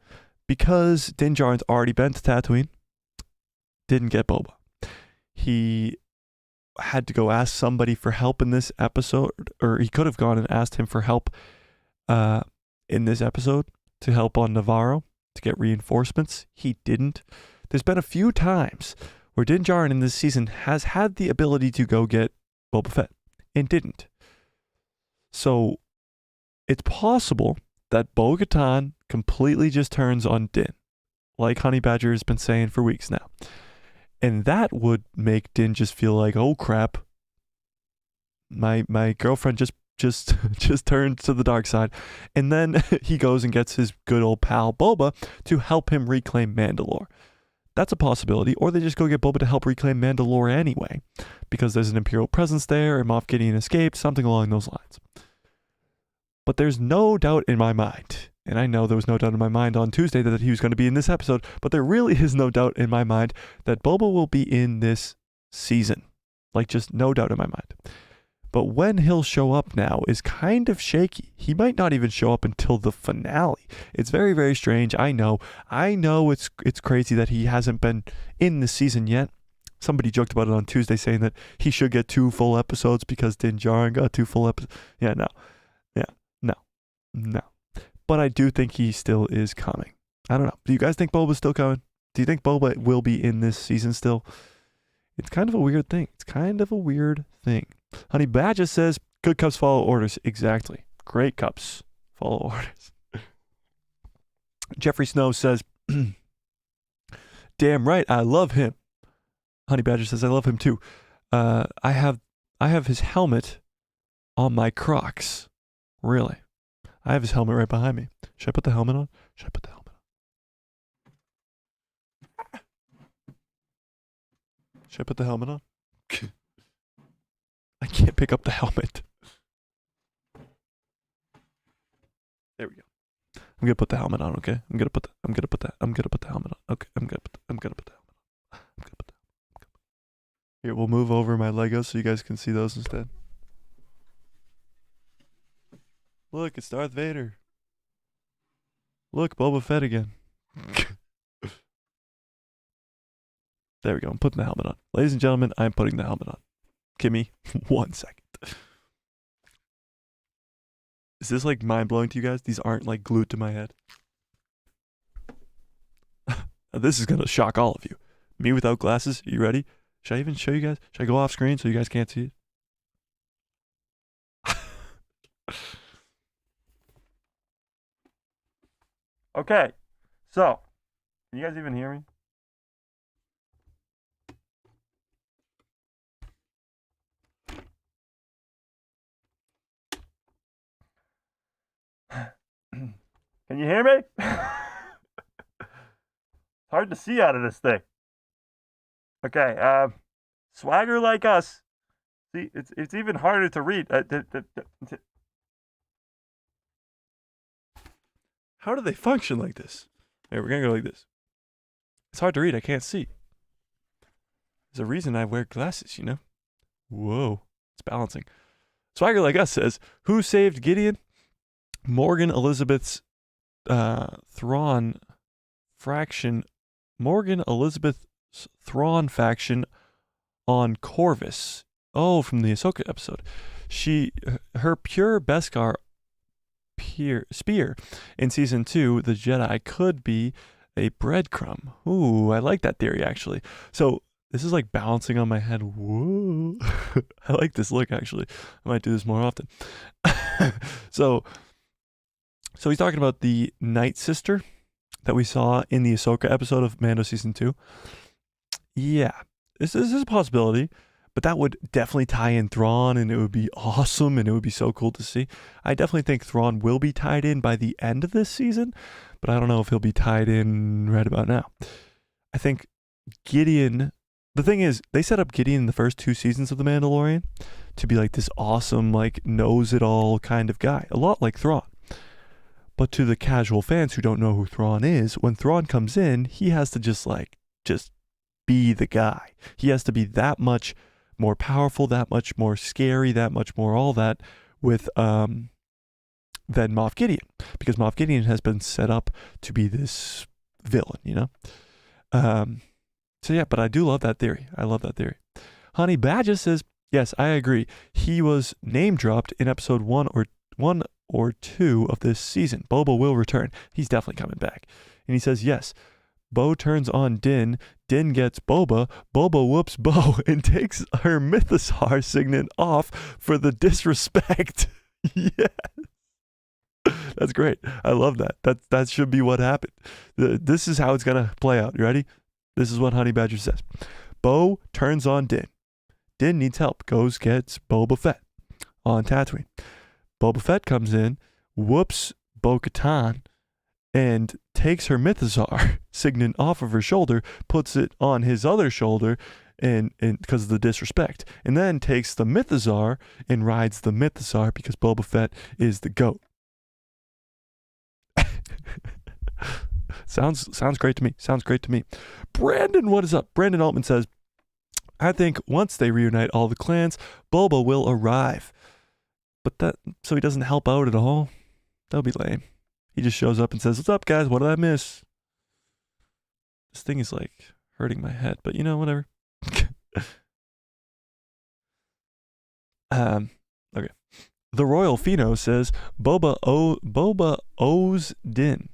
because Din Djarin's already been to Tatooine. Didn't get Boba. He had to go ask somebody for help in this episode, or he could have gone and asked him for help in this episode to help on Navarro to get reinforcements. He didn't. There's been a few times where Din Djarin in this season has had the ability to go get Boba Fett and didn't. So it's possible that Bo-Katan completely just turns on Din, like Honey Badger has been saying for weeks now. And that would make Din just feel like, oh crap, my girlfriend just turned to the dark side. And then he goes and gets his good old pal Boba to help him reclaim Mandalore. That's a possibility. Or they just go get Boba to help reclaim Mandalore anyway, because there's an Imperial presence there, and Moff Gideon escaped, something along those lines. But there's no doubt in my mind, and I know there was no doubt in my mind on Tuesday that he was going to be in this episode, but there really is no doubt in my mind that Boba will be in this season. Like, just no doubt in my mind. But when he'll show up now is kind of shaky. He might not even show up until the finale. It's very, very strange. I know it's crazy that he hasn't been in the season yet. Somebody joked about it on Tuesday saying that he should get 2 full episodes because Din Djarin got 2 full episodes. Yeah, no. But I do think he still is coming. I don't know. Do you guys think Boba's still coming? Do you think Boba will be in this season still? It's kind of a weird thing. Honey Badger says, good cups follow orders. Exactly. Great cups follow orders. Jeffrey Snow says, damn right, I love him. Honey Badger says, I love him too. I have his helmet on my Crocs. Really? I have his helmet right behind me. Should I put the helmet on? I can't pick up the helmet. There we go. I'm gonna put the helmet on, okay? I'm gonna put the helmet on. Okay, I'm gonna put the helmet on. Here, we'll move over my Legos so you guys can see those instead. Look, it's Darth Vader. Look, Boba Fett again. There we go. I'm putting the helmet on. Ladies and gentlemen, I'm putting the helmet on. Give me 1 second. Is this like mind-blowing to you guys? These aren't like glued to my head. This is going to shock all of you. Me without glasses. Are you ready? Should I even show you guys? Should I go off screen so you guys can't see it? Okay, so, can you guys even hear me? Can you hear me? Hard to see out of this thing. Okay, swagger like us. See, it's even harder to read. How do they function like this? Hey, we're gonna go like this. It's hard to read. I can't see. There's a reason I wear glasses, you know? Whoa. It's balancing. Swagger Like Us says, who saved Gideon? Morgan Elizabeth's Thrawn faction. Morgan Elizabeth's Thrawn faction on Corvus. Oh, from the Ahsoka episode. Her pure Beskar spear in season 2, the Jedi, could be a breadcrumb. Ooh, I like that theory actually. So this is like balancing on my head. Whoa. I like this look actually. I might do this more often. So he's talking about the Night Sister that we saw in the Ahsoka episode of Mando season 2. Yeah, this is a possibility. But that would definitely tie in Thrawn, and it would be awesome, and it would be so cool to see. I definitely think Thrawn will be tied in by the end of this season, but I don't know if he'll be tied in right about now. I think Gideon... The thing is, they set up Gideon in the first 2 seasons of The Mandalorian to be like this awesome, like, knows-it-all kind of guy. A lot like Thrawn. But to the casual fans who don't know who Thrawn is, when Thrawn comes in, he has to just be the guy. He has to be that much more powerful, that much more scary, that much more all that with than Moff Gideon, because Moff Gideon has been set up to be this villain, you know. So yeah, but I do love that theory. I love that theory. Honey Badger says, yes, I agree. He was name dropped in episode one or two of this season. Boba will return. He's definitely coming back. And he says, yes. Bo turns on Din. Din gets Boba. Boba whoops Bo and takes her mythosaur signet off for the disrespect. Yeah. That's great. I love that. That should be what happened. This is how it's going to play out. You ready? This is what Honey Badger says. Bo turns on Din. Din needs help. Goes gets Boba Fett on Tatooine. Boba Fett comes in, whoops Bo-Katan, and takes her mythosaur signet off of her shoulder, puts it on his other shoulder, and because of the disrespect, and then takes the mythosaur and rides the mythosaur because Boba Fett is the GOAT. Sounds great to me. Sounds great to me. Brandon, what is up? Brandon Altman says, I think once they reunite all the clans, Boba will arrive. But so he doesn't help out at all? That would be lame. He just shows up and says, what's up, guys? What did I miss? This thing is like hurting my head, but you know, whatever. Okay. The Royal Pheno says, Boba owes Din.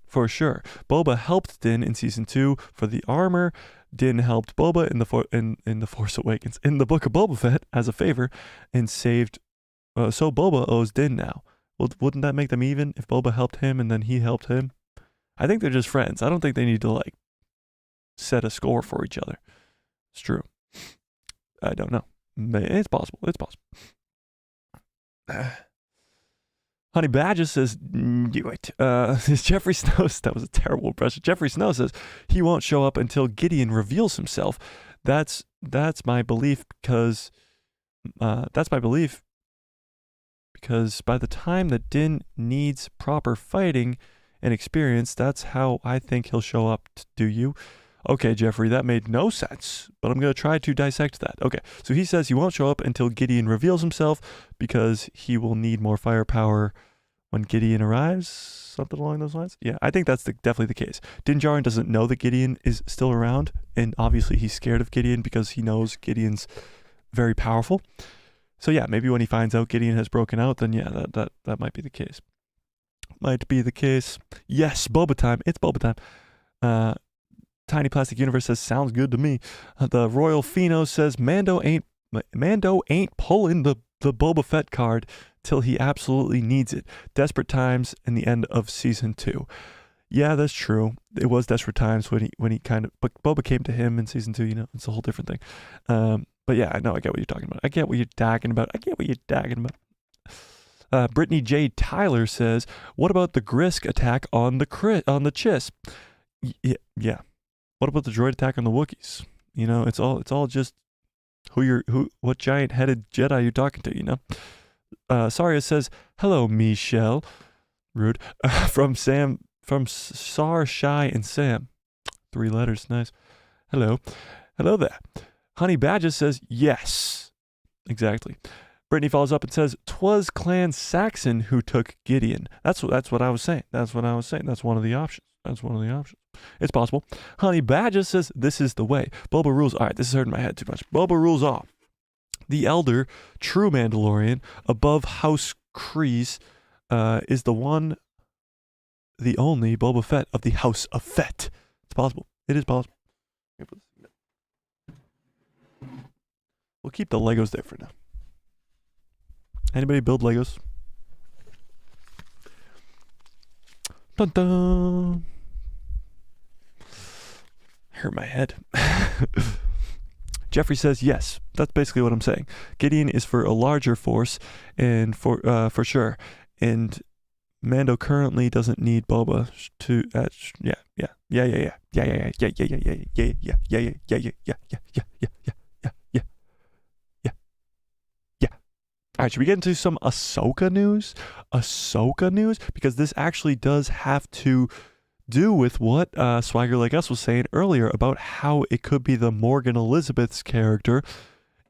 For sure. Boba helped Din in season 2 for the armor. Din helped Boba in the Force Awakens, in the Book of Boba Fett as a favor, and saved. So Boba owes Din now. Well, wouldn't that make them even if Boba helped him and then he helped him? I think they're just friends. I don't think they need to like set a score for each other. It's true. I don't know. It's possible. It's possible. Honey Badger says, do it. Jeffrey Snow, that was a terrible impression. Jeffrey Snow says, he won't show up until Gideon reveals himself. That's my belief because by the time that Din needs proper fighting and experience, that's how I think he'll show up. Do you? Okay, Jeffrey, that made no sense, but I'm going to try to dissect that. Okay, so he says he won't show up until Gideon reveals himself because he will need more firepower when Gideon arrives, something along those lines. Yeah, I think that's definitely the case. Din Djarin doesn't know that Gideon is still around, and obviously he's scared of Gideon because he knows Gideon's very powerful. So yeah, maybe when he finds out Gideon has broken out, then yeah, that might be the case. Might be the case. Yes, Boba time. It's Boba time. Tiny Plastic Universe says, sounds good to me. The Royal Pheno says, Mando ain't pulling the Boba Fett card till he absolutely needs it. Desperate times in the end of season 2. Yeah, that's true. It was desperate times when he kind of, but Boba came to him in season 2, you know, it's a whole different thing. But yeah, I know, I get what you're talking about. Brittany J. Tyler says, what about the Grisk attack on the Chiss? Yeah. What about the droid attack on the Wookiees? You know, it's all just what giant-headed Jedi you're talking to, you know? Saria says, hello, Michelle. Rude. From Sar, Shy, and Sam. 3 letters, nice. Hello there. Honey Badger says, yes. Exactly. Brittany follows up and says, 'twas Clan Saxon who took Gideon. That's what I was saying. That's one of the options. It's possible. Honey Badger says, this is the way. Boba rules. All right, this is hurting my head too much. Boba rules all. The elder, true Mandalorian, above House Kryze, is the one, the only Boba Fett of the House of Fett. It's possible. It is possible. We'll keep the Legos there for now. Anybody build Legos? Dun dun. Hurt my head. Jeffrey says, yes, that's basically what I'm saying. Gideon is for a larger force, and for sure. And Mando currently doesn't need Boba to. Yeah. All right, should we get into some Ahsoka news? Ahsoka news? Because this actually does have to do with what Swagger Like Us was saying earlier about how it could be the Morgan Elizabeth's character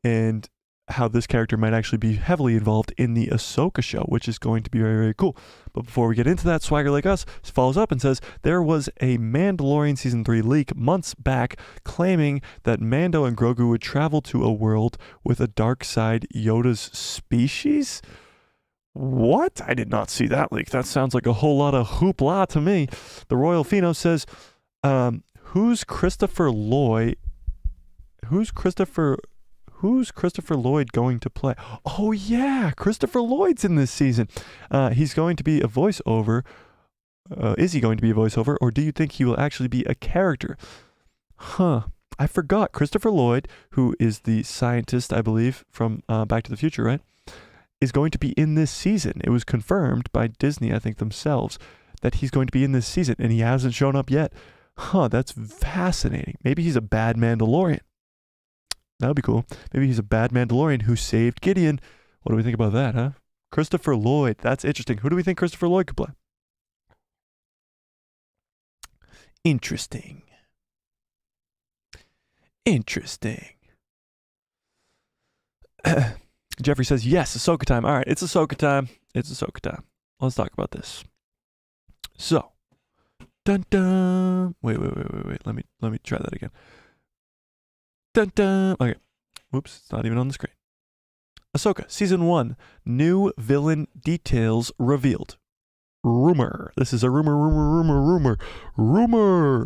and how this character might actually be heavily involved in the Ahsoka show, which is going to be very, very cool. But before we get into that, Swagger Like Us follows up and says there was a Mandalorian Season 3 leak months back claiming that Mando and Grogu would travel to a world with a dark side Yoda's species? What? I did not see that leak. That sounds like a whole lot of hoopla to me. The Royal Pheno says, who's Christopher Lloyd going to play? Oh yeah, Christopher Lloyd's in this season. He's going to be a voiceover. Is he going to be a voiceover, or do you think he will actually be a character? I forgot. Christopher Lloyd, who is the scientist, I believe, from Back to the Future, right, is going to be in this season. It was confirmed by Disney, I think, themselves, that he's going to be in this season, and he hasn't shown up yet. That's fascinating. Maybe he's a bad Mandalorian. That would be cool. Maybe he's a bad Mandalorian who saved Gideon. What do we think about that, huh? Christopher Lloyd. That's interesting. Who do we think Christopher Lloyd could play? Interesting. Jeffrey says, yes, Ahsoka time. All right, it's Ahsoka time. Let's talk about this. So, dun dun. Wait. Let me try that again. Dun dun. Okay. Whoops, it's not even on the screen. Ahsoka, Season 1. New villain details revealed. Rumor. This is a rumor.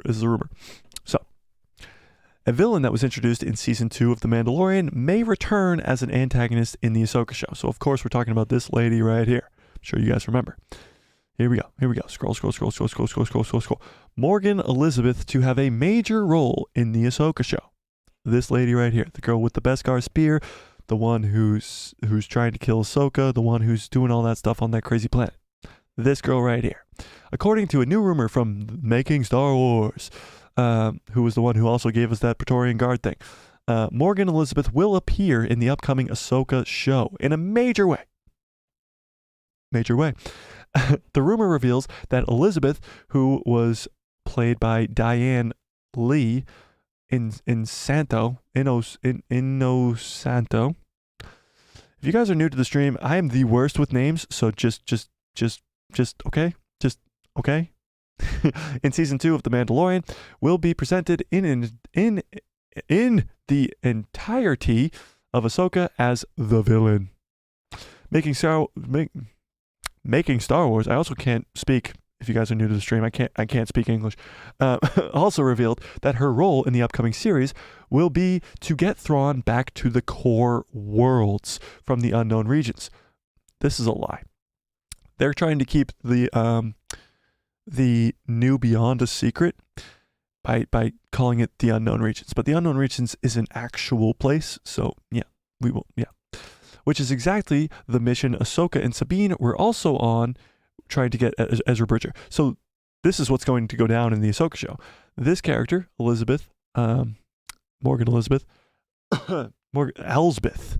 This is a rumor. So, a villain that was introduced in Season 2 of The Mandalorian may return as an antagonist in the Ahsoka show. So, of course, we're talking about this lady right here. I'm sure you guys remember. Here we go. Scroll. Morgan Elizabeth to have a major role in the Ahsoka show. This lady right here, the girl with the Beskar spear, the one who's trying to kill Ahsoka, the one who's doing all that stuff on that crazy planet. This girl right here. According to a new rumor from Making Star Wars, who was the one who also gave us that Praetorian Guard thing, Morgan Elizabeth will appear in the upcoming Ahsoka show in a major way. The rumor reveals that Elizabeth, who was played by Diane Lee, in Santo. If you guys are new to the stream, I am the worst with names, so just okay. In Season 2 of The Mandalorian, will be presented in the entirety of Ahsoka as the villain. Making Star Wars. I also can't speak. If you guys are new to the stream, I can't speak English. Also revealed that her role in the upcoming series will be to get Thrawn back to the core worlds from the unknown regions. This is a lie. They're trying to keep the new Beyond a secret by calling it the unknown regions. But the unknown regions is an actual place, so yeah, we will, yeah. Which is exactly the mission Ahsoka and Sabine were also on, trying to get Ezra Bridger. So this is what's going to go down in the Ahsoka show. This character, Elizabeth, Morgan Elizabeth, Elsbeth.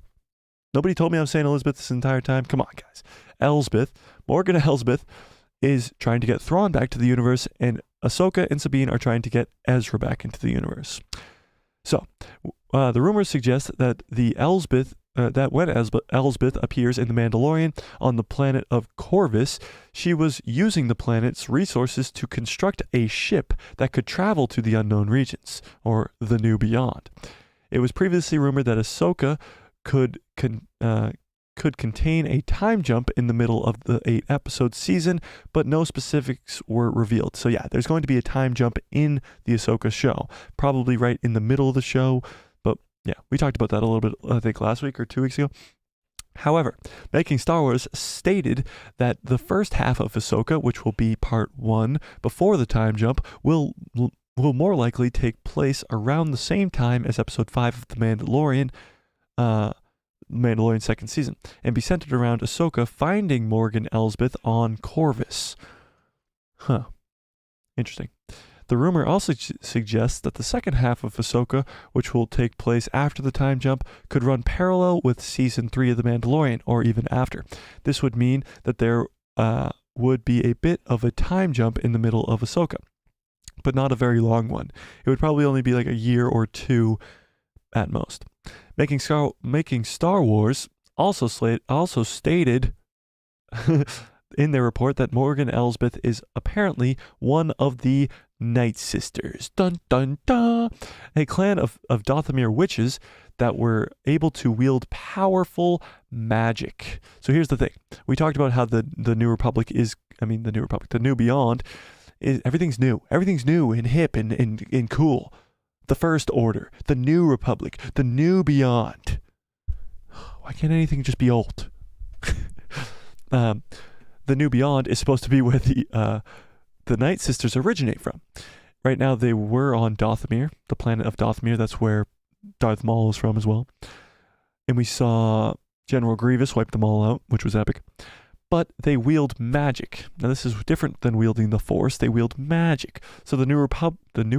Nobody told me I was saying Elizabeth this entire time. Come on, guys. Morgan Elsbeth is trying to get Thrawn back to the universe, and Ahsoka and Sabine are trying to get Ezra back into the universe. So, the rumors suggest that when Elsbeth appears in The Mandalorian on the planet of Corvus, she was using the planet's resources to construct a ship that could travel to the unknown regions, or the new beyond. It was previously rumored that Ahsoka could contain a time jump in the middle of the 8-episode season, but no specifics were revealed. So yeah, there's going to be a time jump in the Ahsoka show, probably right in the middle of the show. But yeah, we talked about that a little bit, I think, last week or 2 weeks ago. However, Making Star Wars stated that the first half of Ahsoka, which will be part 1 before the time jump, will more likely take place around the same time as episode 5 of The Mandalorian, Mandalorian second season, and be centered around Ahsoka finding Morgan Elsbeth on Corvus. Interesting. The rumor also suggests that the second half of Ahsoka, which will take place after the time jump, could run parallel with Season 3 of The Mandalorian, or even after. This would mean that there would be a bit of a time jump in the middle of Ahsoka, but not a very long one. It would probably only be like a year or two at most. Making Star Wars also stated in their report that Morgan Elsbeth is apparently one of the Night Sisters. Dun dun dun! A clan of Dothamir witches that were able to wield powerful magic. So here's the thing. We talked about how the New Republic is, the New Beyond, is everything's new. Everything's new and hip and cool. The First Order, the New Republic, the New Beyond. Why can't anything just be old? The New Beyond is supposed to be where the Night Sisters originate from. Right now they were on Dothamir, the planet of Dothamir. That's where Darth Maul is from as well. And we saw General Grievous wipe them all out, which was epic. But they wield magic. Now this is different than wielding the Force. They wield magic. So the New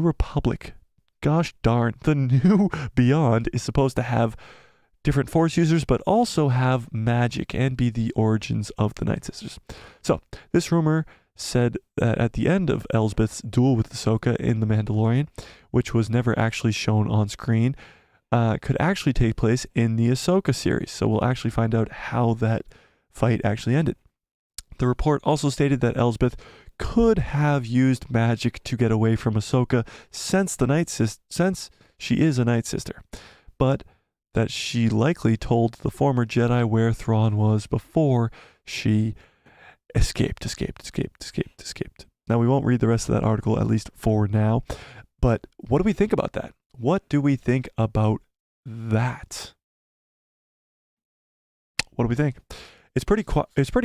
Republic, gosh darn, the New Beyond is supposed to have different Force users, but also have magic and be the origins of the Night Sisters. So this rumor said that at the end of Elsbeth's duel with Ahsoka in The Mandalorian, which was never actually shown on screen, could actually take place in the Ahsoka series. So we'll actually find out how that fight actually ended. The report also stated that Elsbeth could have used magic to get away from Ahsoka since she is a Night Sister, but that she likely told the former Jedi where Thrawn was before she escaped. Now, we won't read the rest of that article, at least for now, but what do we think about that? What do we think about that? What do we think? It's pretty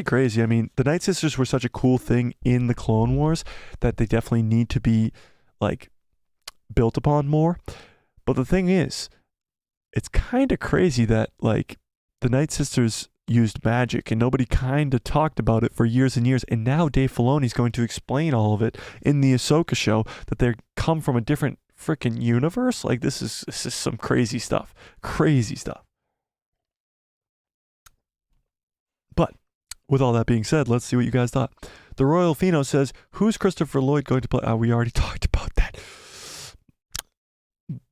crazy. I mean, the Night Sisters were such a cool thing in the Clone Wars that they definitely need to be, like, built upon more. But the thing is, it's kind of crazy that, like, the Night Sisters used magic and nobody kind of talked about it for years and years, and now Dave Filoni's going to explain all of it in the Ahsoka show, that they come from a different freaking universe. Like, this is some crazy stuff. But with all that being said, let's see what you guys thought. The Royal Pheno says, who's Christopher Lloyd going to play? We already talked about that.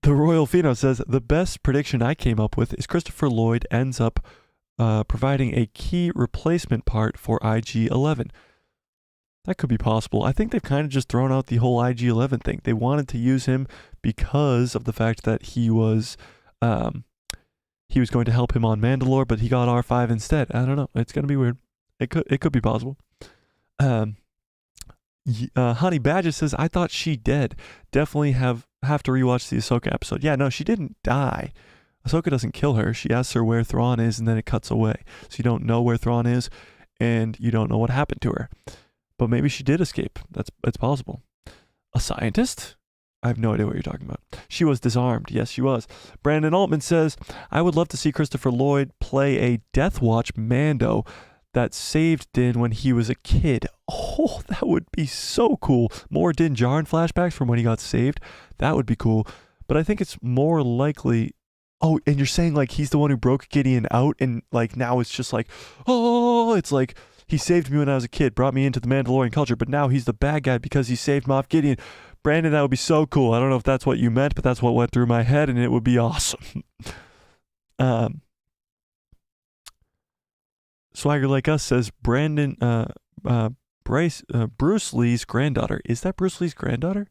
The Royal Pheno says, the best prediction I came up with is Christopher Lloyd ends up providing a key replacement part for IG-11. That could be possible. I think they've kind of just thrown out the whole IG-11 thing. They wanted to use him because of the fact that he was going to help him on Mandalore, but he got R5 instead. I don't know. It's going to be weird. It could be possible. Honey Badger says, I thought she dead. Definitely have to rewatch the Ahsoka episode. Yeah, no, she didn't die. Ahsoka doesn't kill her. She asks her where Thrawn is, and then it cuts away. So you don't know where Thrawn is, and you don't know what happened to her. But maybe she did escape. It's possible. A scientist? I have no idea what you're talking about. She was disarmed. Yes, she was. Brandon Altman says, I would love to see Christopher Lloyd play a Death Watch Mando that saved Din when he was a kid. Oh, that would be so cool. More Din Djarin flashbacks from when he got saved. That would be cool. But I think it's more likely... Oh, and you're saying, like, he's the one who broke Gideon out, and, like, now it's just like, oh, it's like, he saved me when I was a kid, brought me into the Mandalorian culture, but now he's the bad guy because he saved Moff Gideon. Brandon, that would be so cool. I don't know if that's what you meant, but that's what went through my head, and it would be awesome. Swagger Like Us says, Bruce Lee's granddaughter. Is that Bruce Lee's granddaughter?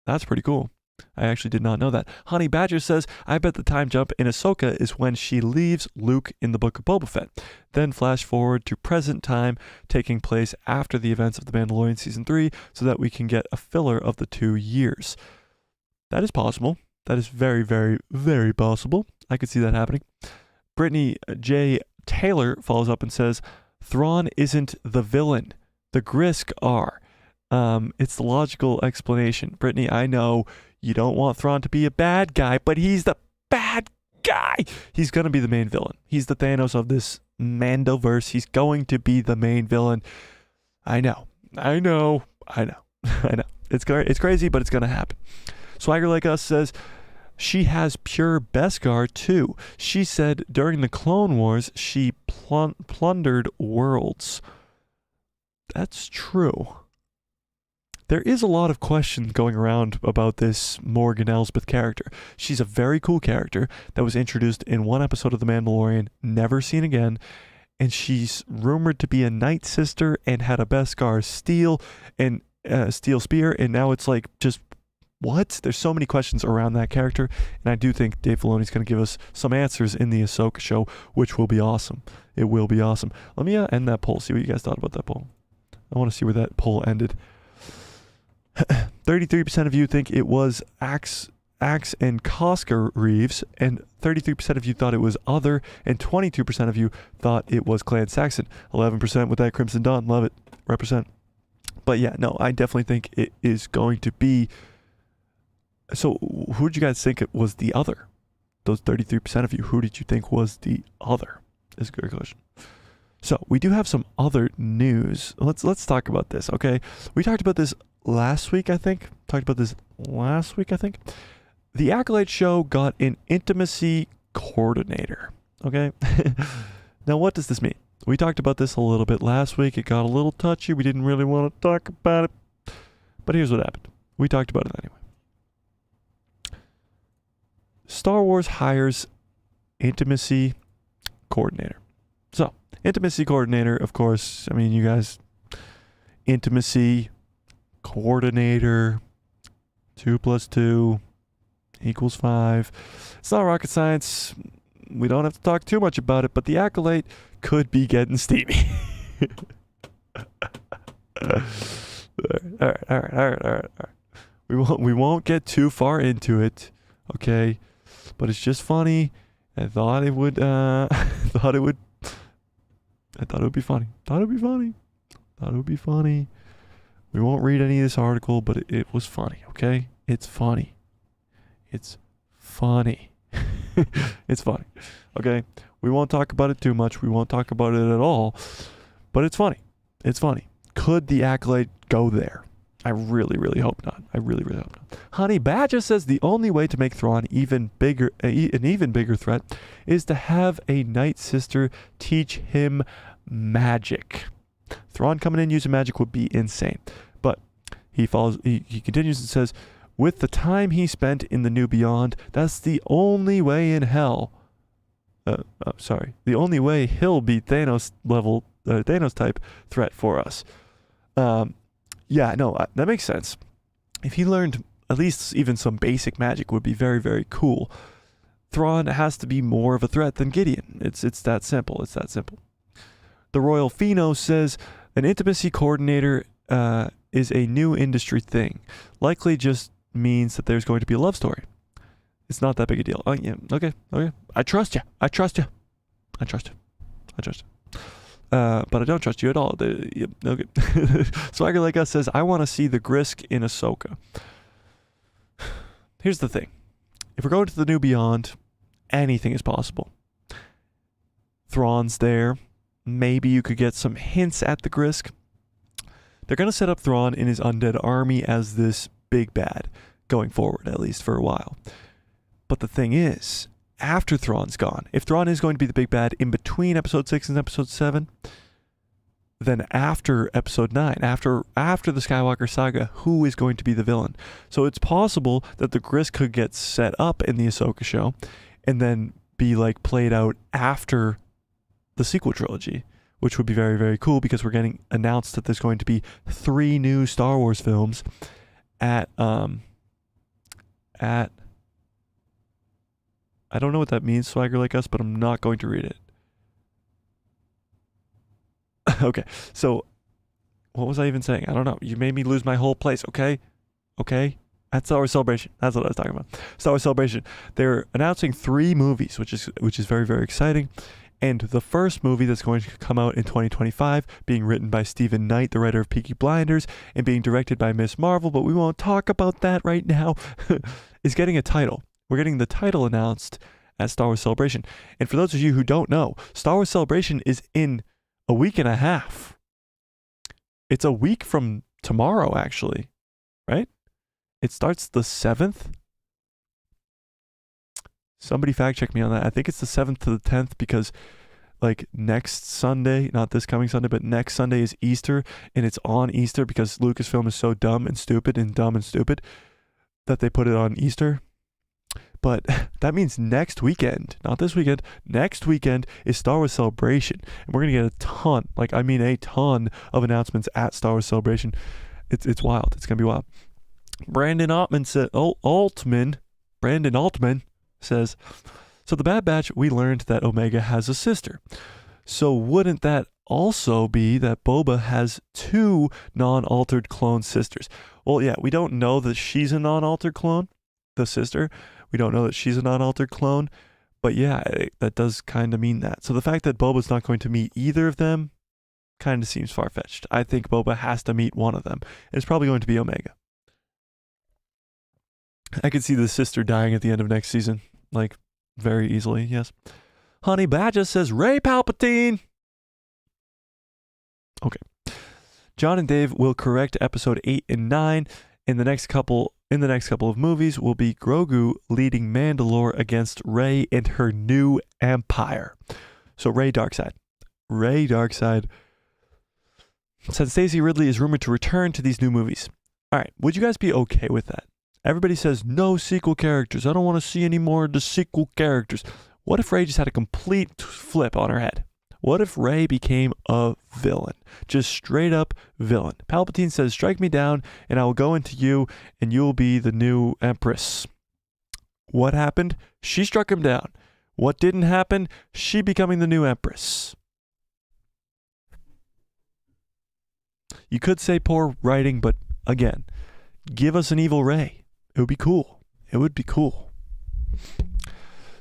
That's pretty cool. I actually did not know that. Honey Badger says, I bet the time jump in Ahsoka is when she leaves Luke in the Book of Boba Fett. Then flash forward to present time, taking place after the events of The Mandalorian Season 3, so that we can get a filler of the 2 years. That is possible. That is very, very, very possible. I could see that happening. Brittany J. Taylor follows up and says, Thrawn isn't the villain. The Grisk are. It's the logical explanation. Brittany, I know you don't want Thrawn to be a bad guy, but he's the bad guy. He's going to be the main villain. He's the Thanos of this Mandoverse. He's going to be the main villain. I know. It's crazy, but it's gonna happen. Swagger Like Us says she has pure Beskar too. She said during the Clone Wars she plundered worlds. That's true. There is a lot of questions going around about this Morgan Elsbeth character. She's a very cool character that was introduced in one episode of The Mandalorian, never seen again, and she's rumored to be a Night Sister and had a Beskar steel spear, and now it's like just what? There's so many questions around that character, and I do think Dave Filoni's going to give us some answers in the Ahsoka show, which will be awesome. It will be awesome. Let me end that poll, see what you guys thought about that poll. I want to see where that poll ended. 33% of you think it was Axe and Coscar Reeves, and 33% of you thought it was other, and 22% of you thought it was Clan Saxon. 11% with that Crimson Dawn. Love it. Represent. But yeah, no, I definitely think it is going to be... So who did you guys think it was the other? Those 33% of you, who did you think was the other? Is a good question. So we do have some other news. Let's talk about this, okay? We talked about this last week, I think. The Acolyte show got an intimacy coordinator, okay? Now, what does this mean? We talked about this a little bit last week. It got a little touchy. We didn't really want to talk about it. But here's what happened. We talked about it anyway. Star Wars hires intimacy coordinator. So, intimacy coordinator, of course, I mean, you guys, intimacy coordinator, 2 + 2 = 5. It's not rocket science. We don't have to talk too much about it, but the Acolyte could be getting steamy. All right. We won't get too far into it, okay? But it's just funny. I thought it would be funny. We won't read any of this article, but it was funny, okay? It's funny. It's funny. Okay? We won't talk about it too much. We won't talk about it at all. But it's funny. Could the Acolyte go there? I really, really hope not. Honey Badger says the only way to make Thrawn an even bigger threat is to have a Night Sister teach him magic. Thrawn coming in using magic would be insane. But he continues and says, with the time he spent in the New Beyond, that's the only way in hell. The only way he'll beat Thanos type threat for us. Yeah, no, that makes sense. If he learned at least even some basic magic would be very, very cool. Thrawn has to be more of a threat than Gideon. It's that simple. The Royal Pheno says an intimacy coordinator is a new industry thing. Likely just means that there's going to be a love story. It's not that big a deal. Oh, yeah, okay. I trust you. But I don't trust you at all. Okay. Swagger Like Us says, I want to see the Grisk in Ahsoka. Here's the thing. If we're going to the New Beyond, anything is possible. Thrawn's there. Maybe you could get some hints at the Grisk. They're going to set up Thrawn in his undead army as this big bad, going forward, at least for a while. But the thing is, after Thrawn's gone, if Thrawn is going to be the big bad in between episode 6 and episode 7, then after episode 9, after the Skywalker saga, who is going to be the villain? So it's possible that the Grisk could get set up in the Ahsoka show and then be like played out after the sequel trilogy, which would be very, very cool because we're getting announced that there's going to be 3 new Star Wars films at I don't know what that means, Swagger Like Us, but I'm not going to read it. Okay, so what was I even saying? I don't know. You made me lose my whole place, okay? At Star Wars Celebration. That's what I was talking about. Star Wars Celebration. They're announcing 3 movies, which is very, very exciting. And the first movie that's going to come out in 2025, being written by Stephen Knight, the writer of Peaky Blinders, and being directed by Miss Marvel, but we won't talk about that right now, is getting a title. We're getting the title announced at Star Wars Celebration. And for those of you who don't know, Star Wars Celebration is in a week and a half. It's a week from tomorrow, actually. right? It starts the 7th. Somebody fact check me on that. I think it's the 7th to the 10th because like next Sunday, not this coming Sunday, but next Sunday is Easter, and it's on Easter because Lucasfilm is so dumb and stupid that they put it on Easter. But that means next weekend, not this weekend, next weekend is Star Wars Celebration. And we're going to get a ton of announcements at Star Wars Celebration. It's wild. It's going to be wild. Brandon Altman says, so the Bad Batch, we learned that Omega has a sister. So wouldn't that also be that Boba has 2 non-altered clone sisters? Well, yeah, we don't know that she's a non-altered clone, the sister. We don't know that she's a non-altered clone, but yeah, that does kind of mean that. So the fact that Boba's not going to meet either of them kind of seems far-fetched. I think Boba has to meet one of them. It's probably going to be Omega. I could see the sister dying at the end of next season, like very easily, yes. Honey Badger says Rey Palpatine. Okay. John and Dave will correct episode 8 and 9 in the next couple of movies will be Grogu leading Mandalore against Rey and her new empire. So Rey Darkseid. Said Stacey Ridley is rumored to return to these new movies. All right, would you guys be okay with that? Everybody says no sequel characters. I don't want to see any more of the sequel characters. What if Rey just had a complete flip on her head? What if Rey became a villain? Just straight up villain. Palpatine says, strike me down and I will go into you and you will be the new Empress. What happened? She struck him down. What didn't happen? She becoming the new Empress. You could say poor writing, but again, give us an evil Rey. It would be cool. It would be cool.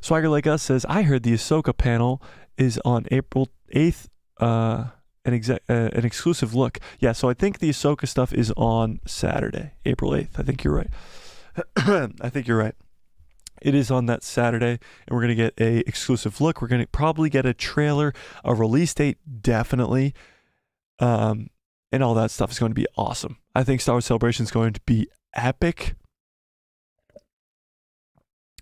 Swagger Like Us says, I heard the Ahsoka panel is on April 8th, an exclusive look. Yeah, so I think the Ahsoka stuff is on Saturday, April 8th. I think you're right. It is on that Saturday, and we're going to get a exclusive look. We're going to probably get a trailer, a release date, definitely. And all that stuff is going to be awesome. I think Star Wars Celebration is going to be epic.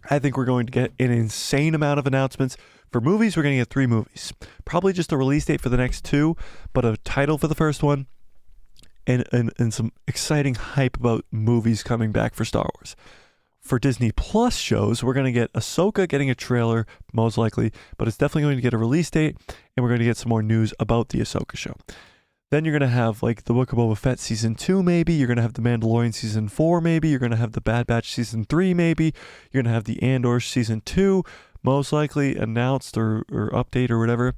I think we're going to get an insane amount of announcements. For movies, we're going to get 3 movies. Probably just a release date for the next 2, but a title for the first one, and some exciting hype about movies coming back for Star Wars. For Disney Plus shows, we're going to get Ahsoka getting a trailer, most likely, but it's definitely going to get a release date, and we're going to get some more news about the Ahsoka show. Then you're going to have like the Book of Boba Fett Season 2 maybe, you're going to have the Mandalorian Season 4 maybe, you're going to have the Bad Batch Season 3 maybe, you're going to have the Andor Season 2 most likely announced or update or whatever.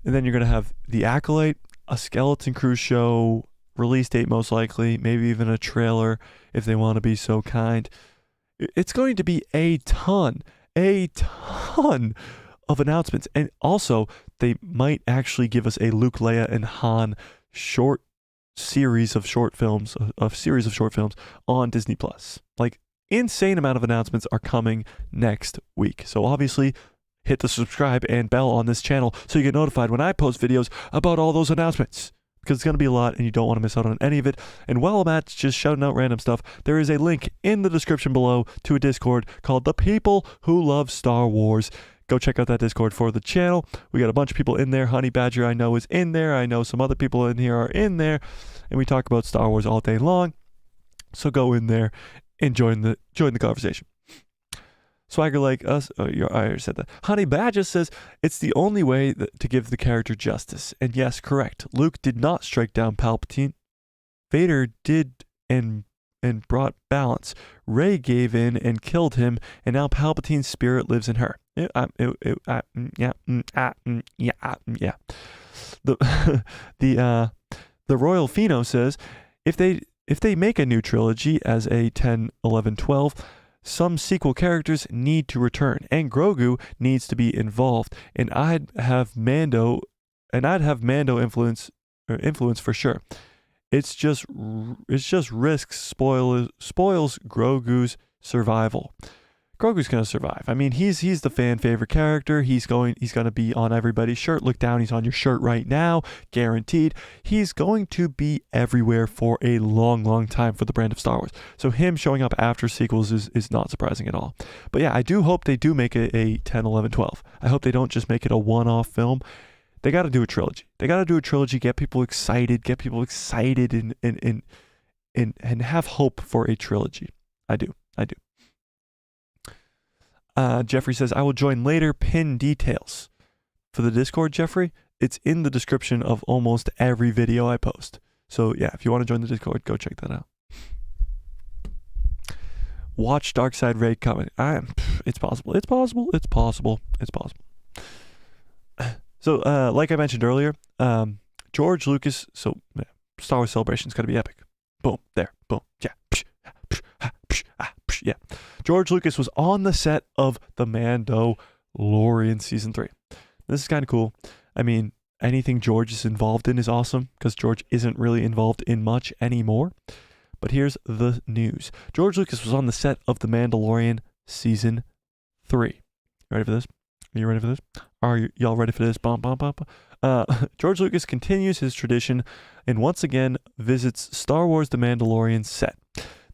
And then you're going to have the Acolyte, a Skeleton Crew show, release date most likely, maybe even a trailer if they want to be so kind. It's going to be a ton of announcements. And also, they might actually give us a Luke, Leia, and Han series of short films on Disney Plus. Like, insane amount of announcements are coming next week. So obviously, hit the subscribe and bell on this channel so you get notified when I post videos about all those announcements, because it's going to be a lot and you don't want to miss out on any of it. And while I'm at just shouting out random stuff, there is a link in the description below to a Discord called The People Who Love Star Wars. Go check out that Discord for the channel. We got a bunch of people in there. Honey Badger, I know, is in there. I know some other people in here are in there. And we talk about Star Wars all day long. So go in there and join the conversation. Swagger Like Us, I already said that. Honey Badger says, it's the only way to give the character justice. And yes, correct. Luke did not strike down Palpatine. Vader did and brought balance. Rey gave in and killed him, and now Palpatine's spirit lives in her. Yeah. The Royal Pheno says, if they make a new trilogy as a 10, 11, 12, some sequel characters need to return, and Grogu needs to be involved, and I'd have Mando influence for sure. It's just risks spoils Grogu's survival. Grogu's gonna survive. I mean, he's the fan favorite character. He's gonna be on everybody's shirt. Look down, he's on your shirt right now, guaranteed. He's going to be everywhere for a long, long time for the brand of Star Wars. So him showing up after sequels is not surprising at all. But yeah, I do hope they do make it a 10, 11, 12. I hope they don't just make it a one-off film. They got to do a trilogy. Get people excited, and have hope for a trilogy. I do. Jeffrey says, I will join later. Pin details for the Discord, Jeffrey. It's in the description of almost every video I post. So yeah, if you want to join the Discord, go check that out. Watch Darkside Raid coming. It's possible. So, like I mentioned earlier, George Lucas, Star Wars Celebration is going to be epic. Boom, there, boom, yeah. Yeah. George Lucas was on the set of The Mandalorian Season 3. This is kind of cool. I mean, anything George is involved in is awesome, because George isn't really involved in much anymore. But here's the news. George Lucas was on the set of The Mandalorian Season 3. Ready for this? Are you ready for this? Are y'all ready for this? George Lucas continues his tradition and once again visits Star Wars The Mandalorian set.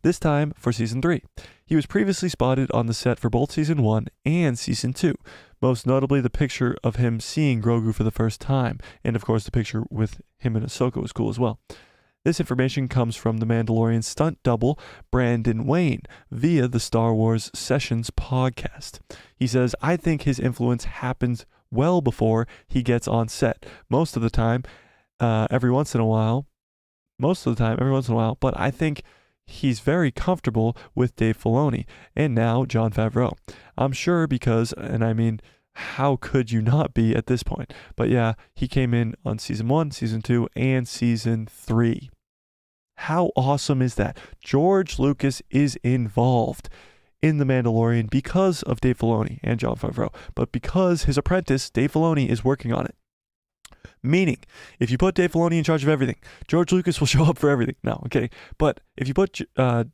This time for Season 3. He was previously spotted on the set for both Season 1 and Season 2. Most notably, the picture of him seeing Grogu for the first time. And of course, the picture with him and Ahsoka was cool as well. This information comes from The Mandalorian stunt double, Brandon Wayne, via the Star Wars Sessions podcast. He says, I think his influence happens well before he gets on set. Most of the time, every once in a while, but I think he's very comfortable with Dave Filoni and now Jon Favreau. I'm sure because, and I mean, how could you not be at this point? But yeah, he came in on Season 1, Season 2, and Season 3. How awesome is that? George Lucas is involved in The Mandalorian because of Dave Filoni and Jon Favreau, but because his apprentice, Dave Filoni, is working on it. Meaning, if you put Dave Filoni in charge of everything, George Lucas will show up for everything. No, I'm kidding. But if you put Dave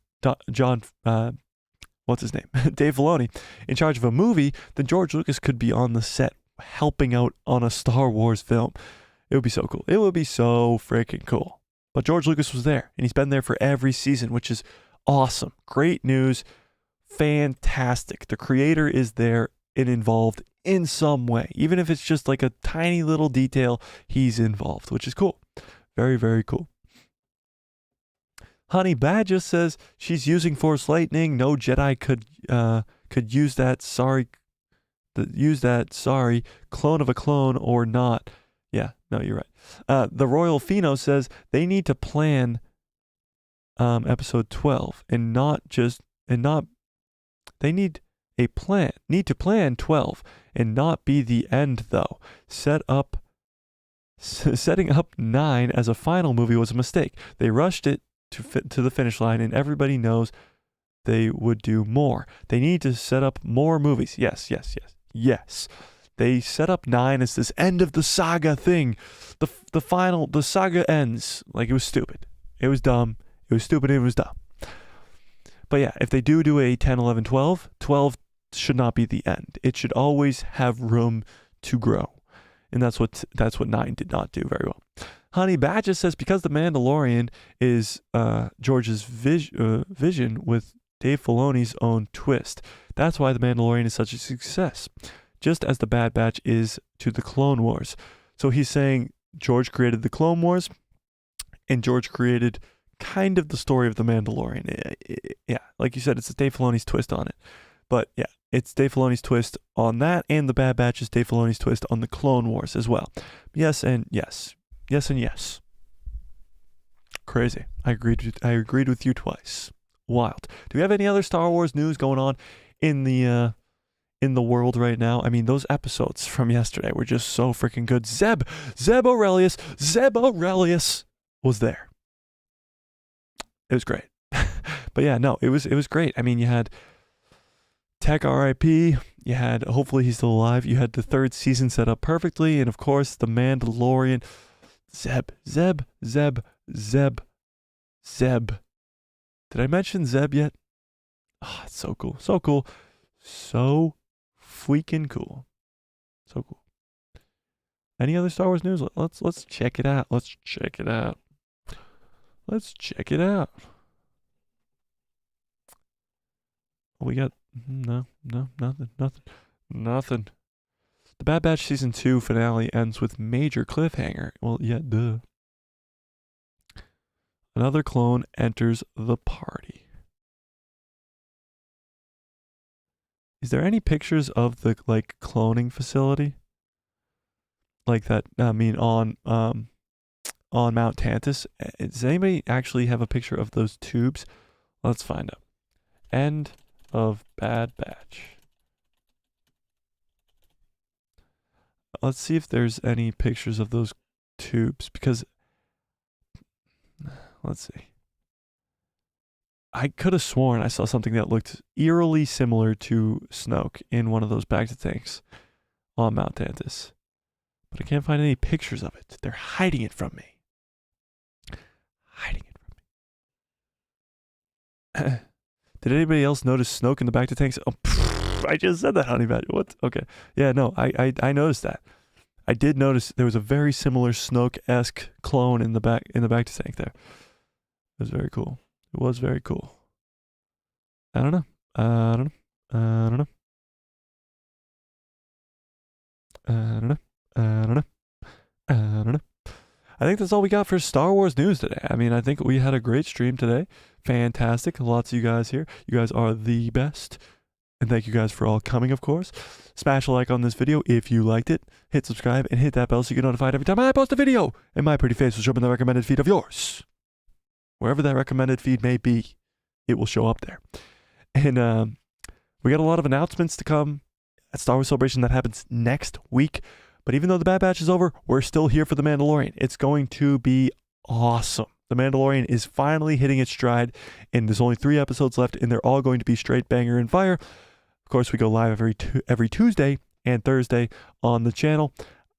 Filoni in charge of a movie, then George Lucas could be on the set helping out on a Star Wars film. It would be so cool. It would be so freaking cool. But George Lucas was there, and he's been there for every season, which is awesome. Great news. Fantastic. The creator is there and involved in some way. Even if it's just like a tiny little detail, he's involved, which is cool. Very, very cool. Honey Badger says she's using Force Lightning. No Jedi could use that. Sorry, clone of a clone or not. Yeah, no, you're right. The Royal Pheno says they need to plan episode 12 they need to plan 12 and not be the end though. Setting up 9 as a final movie was a mistake. They rushed it to the finish line, and everybody knows they would do more. They need to set up more movies. Yes. They set up 9 as this end of the saga thing. The saga ends. Like, it was stupid. It was dumb. It was stupid. It was dumb. But yeah, if they do a 10, 11, 12 should not be the end. It should always have room to grow. And that's what 9 did not do very well. Honey Badger says because The Mandalorian is George's vision with Dave Filoni's own twist. That's why The Mandalorian is such a success. Just as The Bad Batch is to the Clone Wars. So he's saying George created the Clone Wars and George created kind of the story of The Mandalorian. Yeah, like you said, it's Dave Filoni's twist on it. But yeah, it's Dave Filoni's twist on that, and The Bad Batch is Dave Filoni's twist on the Clone Wars as well. Yes and yes. Yes and yes. Crazy. I agreed with you twice. Wild. Do we have any other Star Wars news going on in the world right now? I mean, those episodes from yesterday were just so freaking good. Zeb Aurelius was there. It was great. But yeah, no, it was great. I mean, you had Tech RIP, you had Hopefully He's Still Alive, you had the 3rd season set up perfectly, and of course, The Mandalorian. Zeb. Did I mention Zeb yet? Oh, it's so cool. So cool. So freaking cool. So cool. Any other Star Wars news? Let's check it out. Let's check it out. Let's check it out. We got nothing. The Bad Batch season 2 finale ends with major cliffhanger. Well, yeah, duh. Another clone enters the party. Is there any pictures of the like cloning facility? Like that, I mean on Mount Tantus. Does anybody actually have a picture of those tubes? Let's find out. End of Bad Batch. Let's see if there's any pictures of those tubes, because let's see. I could have sworn I saw something that looked eerily similar to Snoke in one of those bacta tanks on Mount Tantus. But I can't find any pictures of it. They're hiding it from me. Hiding it from me. Did anybody else notice Snoke in the bacta tanks? Oh, I just said that, honey badger. What? Okay. Yeah, no, I noticed that. I did notice there was a very similar Snoke-esque clone in the bacta tank there. It was very cool. It was very cool. I don't know. I don't know. I think that's all we got for Star Wars news today. I mean, I think we had a great stream today. Fantastic. Lots of you guys here. You guys are the best. And thank you guys for all coming, of course. Smash a like on this video if you liked it. Hit subscribe and hit that bell so you get notified every time I post a video. And my pretty face will show up in the recommended feed of yours. Wherever that recommended feed may be, it will show up there. And we got a lot of announcements to come at Star Wars Celebration that happens next week. But even though the Bad Batch is over, we're still here for The Mandalorian. It's going to be awesome. The Mandalorian is finally hitting its stride, and there's only 3 episodes left, and they're all going to be straight banger and fire. Of course, we go live every Tuesday and Thursday on the channel.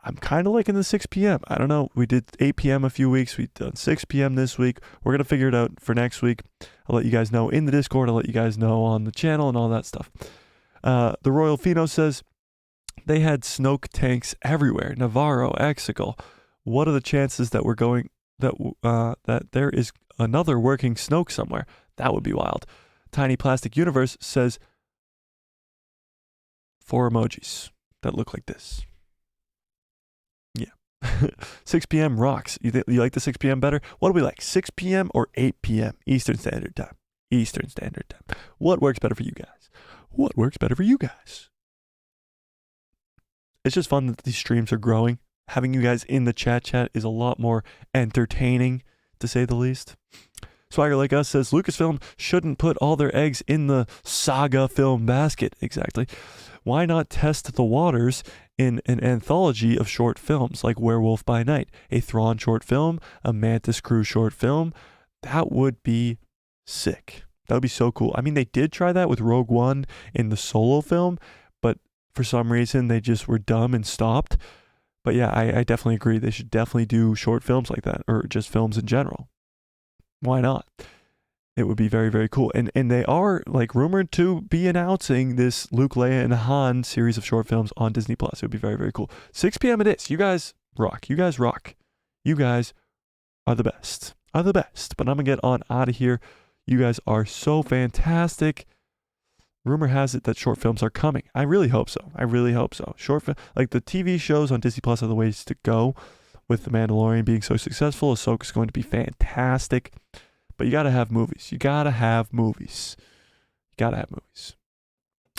I'm kind of liking the 6 p.m. I don't know. We did 8 p.m. a few weeks. We've done 6 p.m. this week. We're going to figure it out for next week. I'll let you guys know in the Discord. I'll let you guys know on the channel and all that stuff. The Royal Fino says they had Snoke tanks everywhere. Navarro, Exegol. What are the chances that we're going that there is another working Snoke somewhere? That would be wild. Tiny Plastic Universe says 4 emojis that look like this. Yeah. 6 p.m. rocks. You like the 6 p.m. better? What do we like? 6 p.m. or 8 p.m. Eastern Standard Time? Eastern Standard Time. What works better for you guys? What works better for you guys? It's just fun that these streams are growing. Having you guys in the chat is a lot more entertaining, to say the least. Swagger Like Us says Lucasfilm shouldn't put all their eggs in the saga film basket. Exactly. Why not test the waters in an anthology of short films like Werewolf by Night, a Thrawn short film, a Mantis Crew short film? That would be sick. That would be so cool. I mean, they did try that with Rogue One in the Solo film, but for some reason they just were dumb and stopped. But yeah, I definitely agree. They should definitely do short films like that, or just films in general. Why not? It would be very, very cool. And they are like rumored to be announcing this Luke, Leia, and Han series of short films on Disney Plus. It would be very, very cool. 6 p.m. it is. You guys rock. You guys rock. You guys are the best. Are the best. But I'm gonna get on out of here. You guys are so fantastic. Rumor has it that short films are coming. I really hope so. I really hope so. Like the TV shows on Disney Plus are the ways to go. With The Mandalorian being so successful, Ahsoka's going to be fantastic. But you gotta have movies. You gotta have movies. You gotta have movies.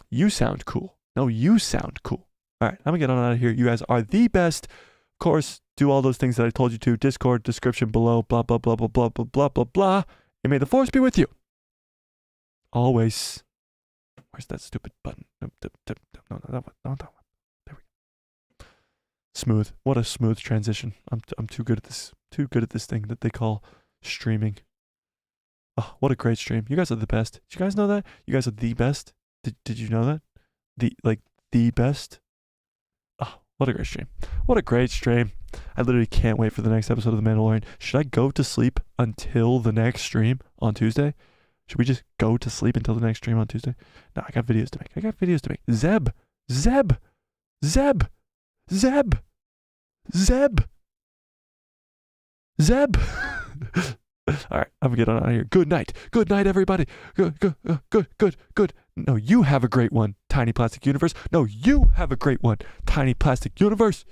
You sound cool. No, you sound cool. All right, I'm gonna get on out of here. You guys are the best. Of course, do all those things that I told you to. Discord, description below, blah, blah, blah, blah, blah, blah, blah, blah, blah. And may the force be with you. Always. Where's that stupid button? No, that one. No, that one. There we go. Smooth. What a smooth transition. I'm too good at this. Too good at this thing that they call streaming. Oh, what a great stream. You guys are the best. Did you guys know that? You guys are the best. Did you know that? The best. Oh, what a great stream. What a great stream. I literally can't wait for the next episode of The Mandalorian. Should I go to sleep until the next stream on Tuesday? Should we just go to sleep until the next stream on Tuesday? No, I got videos to make. Zeb. All right, I'm getting out of here. Good night, everybody. Good. No, you have a great one, Tiny Plastic Universe. No, you have a great one, Tiny Plastic Universe.